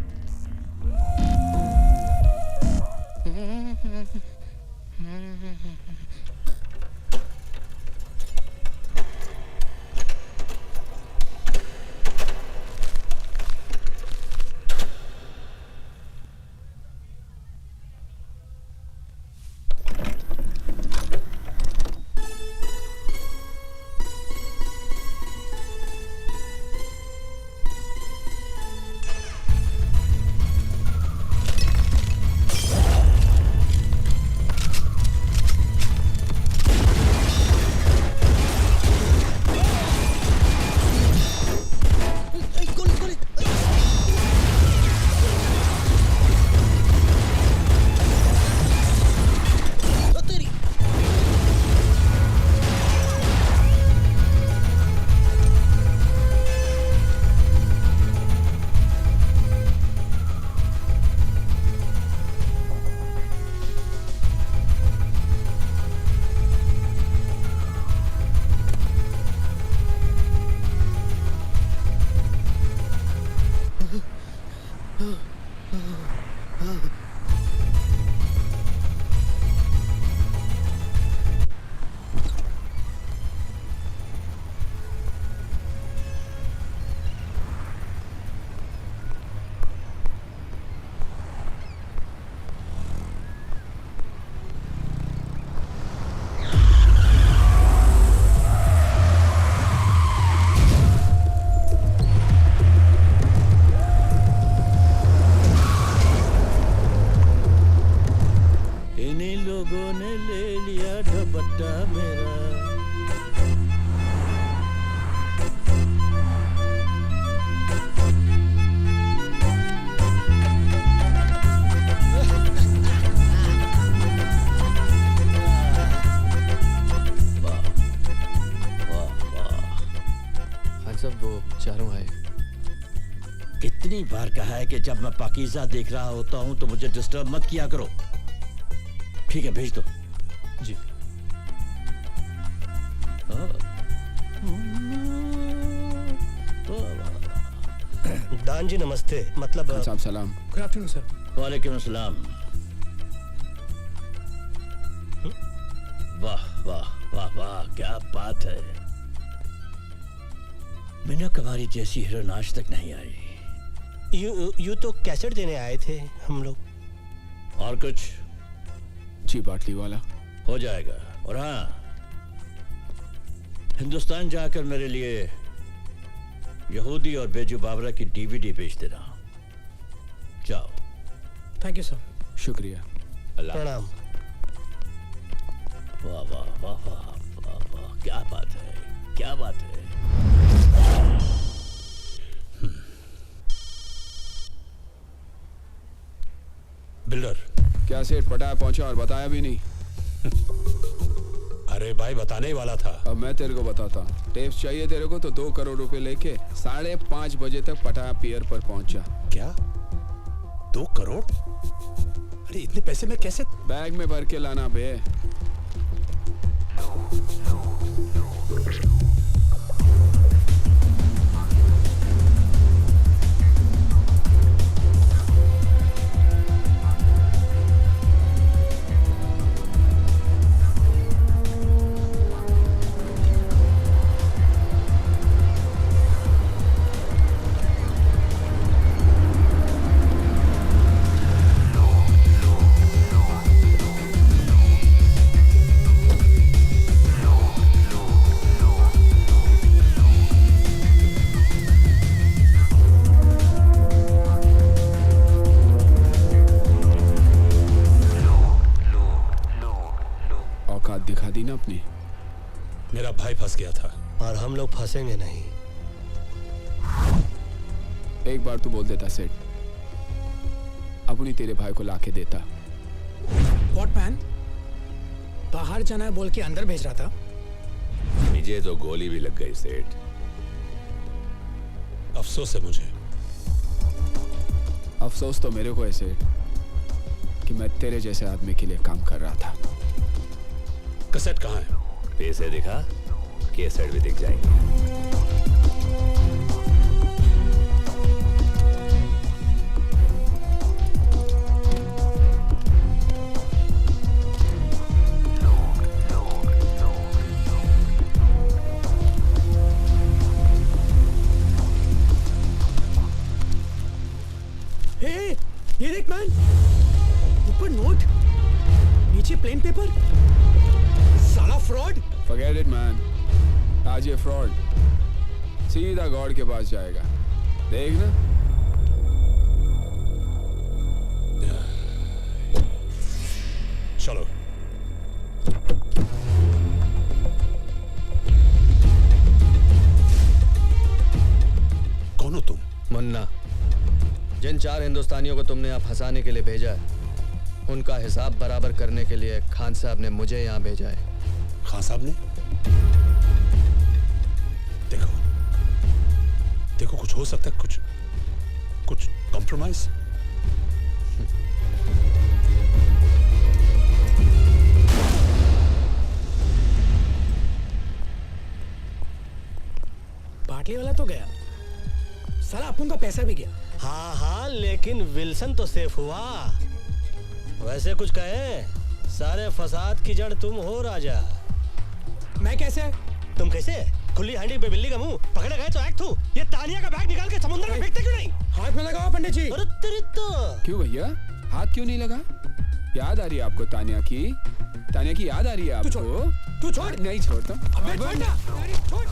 लिया दुपट्टा मेरा। सब वो चारों आए। कितनी बार कहा है कि जब मैं पाकीज़ा देख रहा होता हूं तो मुझे डिस्टर्ब मत किया करो। ठीक है, भेज दो। जी। दान जी नमस्ते। मतलब साहब सलाम। Good afternoon sir. वालेकुम अस्सलाम। वाह वाह वाह वाह, क्या बात है। मीना कुमारी जैसी हीरोइन आज तक नहीं आई। यू तो कैसेट देने आए थे हम लोग। और कुछ? जी बाटली वाला हो जाएगा। और हाँ, हिंदुस्तान जाकर मेरे लिए यहूदी और बेजू बाबरा की डीवीडी भेज देना। जाओ। Thank you sir. शुक्रिया। प्रणाम। वाह वाह वाह वाह वाह वाह, क्या बात है, क्या बात है। बिल्डर क्या सेठ पटाया पहुंचा और बताया भी नहीं? अरे भाई, बताने ही वाला था। अब मैं तेरे को बताता हूँ। टेप्स चाहिए तेरे को तो 2 करोड़ रुपए लेके 5:30 बजे तक पटाया पियर पर पहुंचा। क्या 2 करोड़? अरे इतने पैसे में कैसे? बैग में भर के लाना बे। दिखा दी ना अपनी। मेरा भाई फंस गया था और हम लोग फंसेंगे नहीं। एक बार तू बोल देता सेठ, अपनी तेरे भाई को लाके देता। What man? बाहर जाना है बोल के अंदर भेज रहा था। मुझे तो गोली भी लग गई सेठ। अफसोस है मुझे। अफसोस तो मेरे को है सेठ कि मैं तेरे जैसे आदमी के लिए काम कर रहा था। कैसेट कहाँ है? पैसे दिखा, कैसेट भी दिख जाएंगे। हे, ये देख मैन, ऊपर नोट, नीचे प्लेन पेपर। साला फ्रॉड। Forget it man, आज ये फ्रॉड सीधा गॉड के पास जाएगा, देख ना। चलो। कौन हो तुम? मुन्ना। जिन 4 हिंदुस्तानियों को तुमने यहाँ फंसाने के लिए भेजा है, उनका हिसाब बराबर करने के लिए खान साहब ने मुझे यहाँ भेजा है। खान साहब ने? देखो देखो, कुछ हो सकता है, कुछ कॉम्प्रोमाइज। बाटली वाला तो गया, साला अपन का पैसा भी गया। हाँ हाँ, लेकिन विल्सन तो सेफ हुआ। वैसे कुछ कहे, सारे फसाद की जड़ तुम हो राजा। मैं कैसे? तुम कैसे? खुली हांडी पे बिल्ली का मुंह, पकड़े गए तो एक्ट हूँ। ये तानिया का बैग निकाल के समुद्र में फेंकते क्यों नहीं? हाथ में लगाओ पंडित जी। अरे तेरी तो। क्यों भैया, हाथ क्यों नहीं लगा? याद आ रही है आपको तानिया की? तानिया की याद आ रही है आपको? तू छोड़। नहीं छोड़ता। अबे छोड़ ना। छोड़।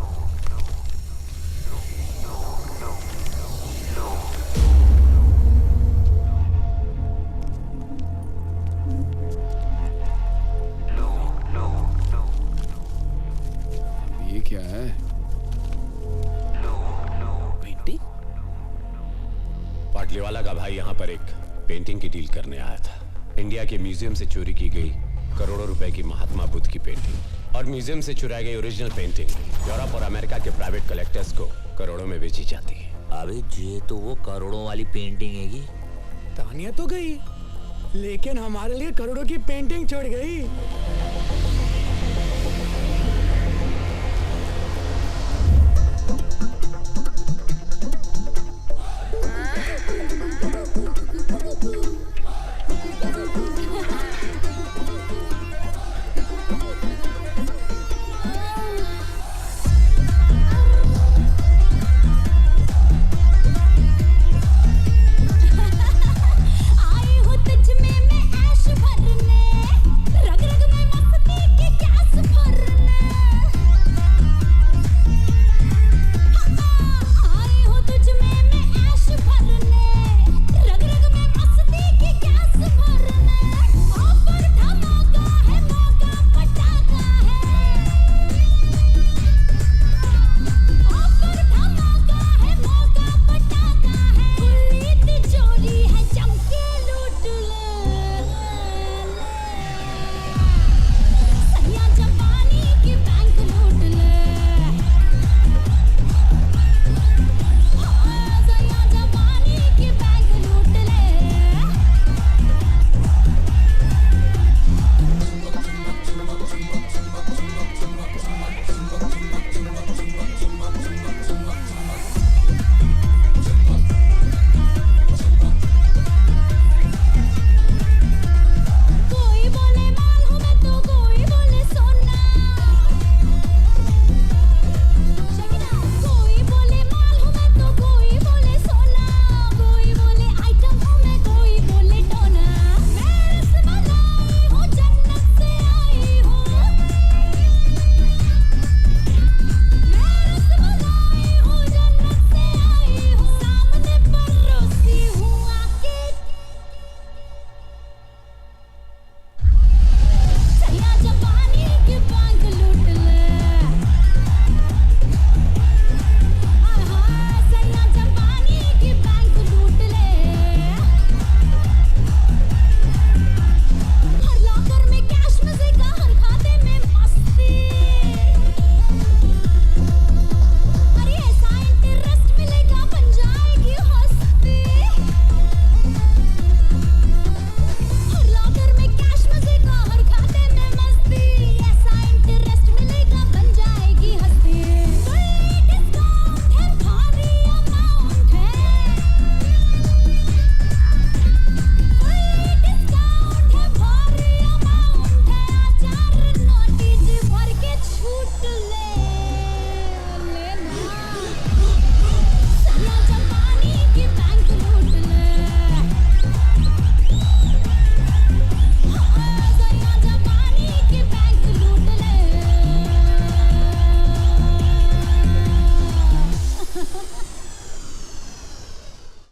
पेंटिंग की डील करने आया था। इंडिया के म्यूजियम से चोरी की गई करोड़ों रुपए की महात्मा बुद्ध की पेंटिंग और म्यूजियम से चुराई गई ओरिजिनल पेंटिंग यूरोप और अमेरिका के प्राइवेट कलेक्टर्स को करोड़ों में बेची जाती है। अबे ये तो वो करोड़ों वाली पेंटिंग हैगी। तानिया तो गई, लेकिन हमारे लिए करोड़ों की पेंटिंग छोड़ गई।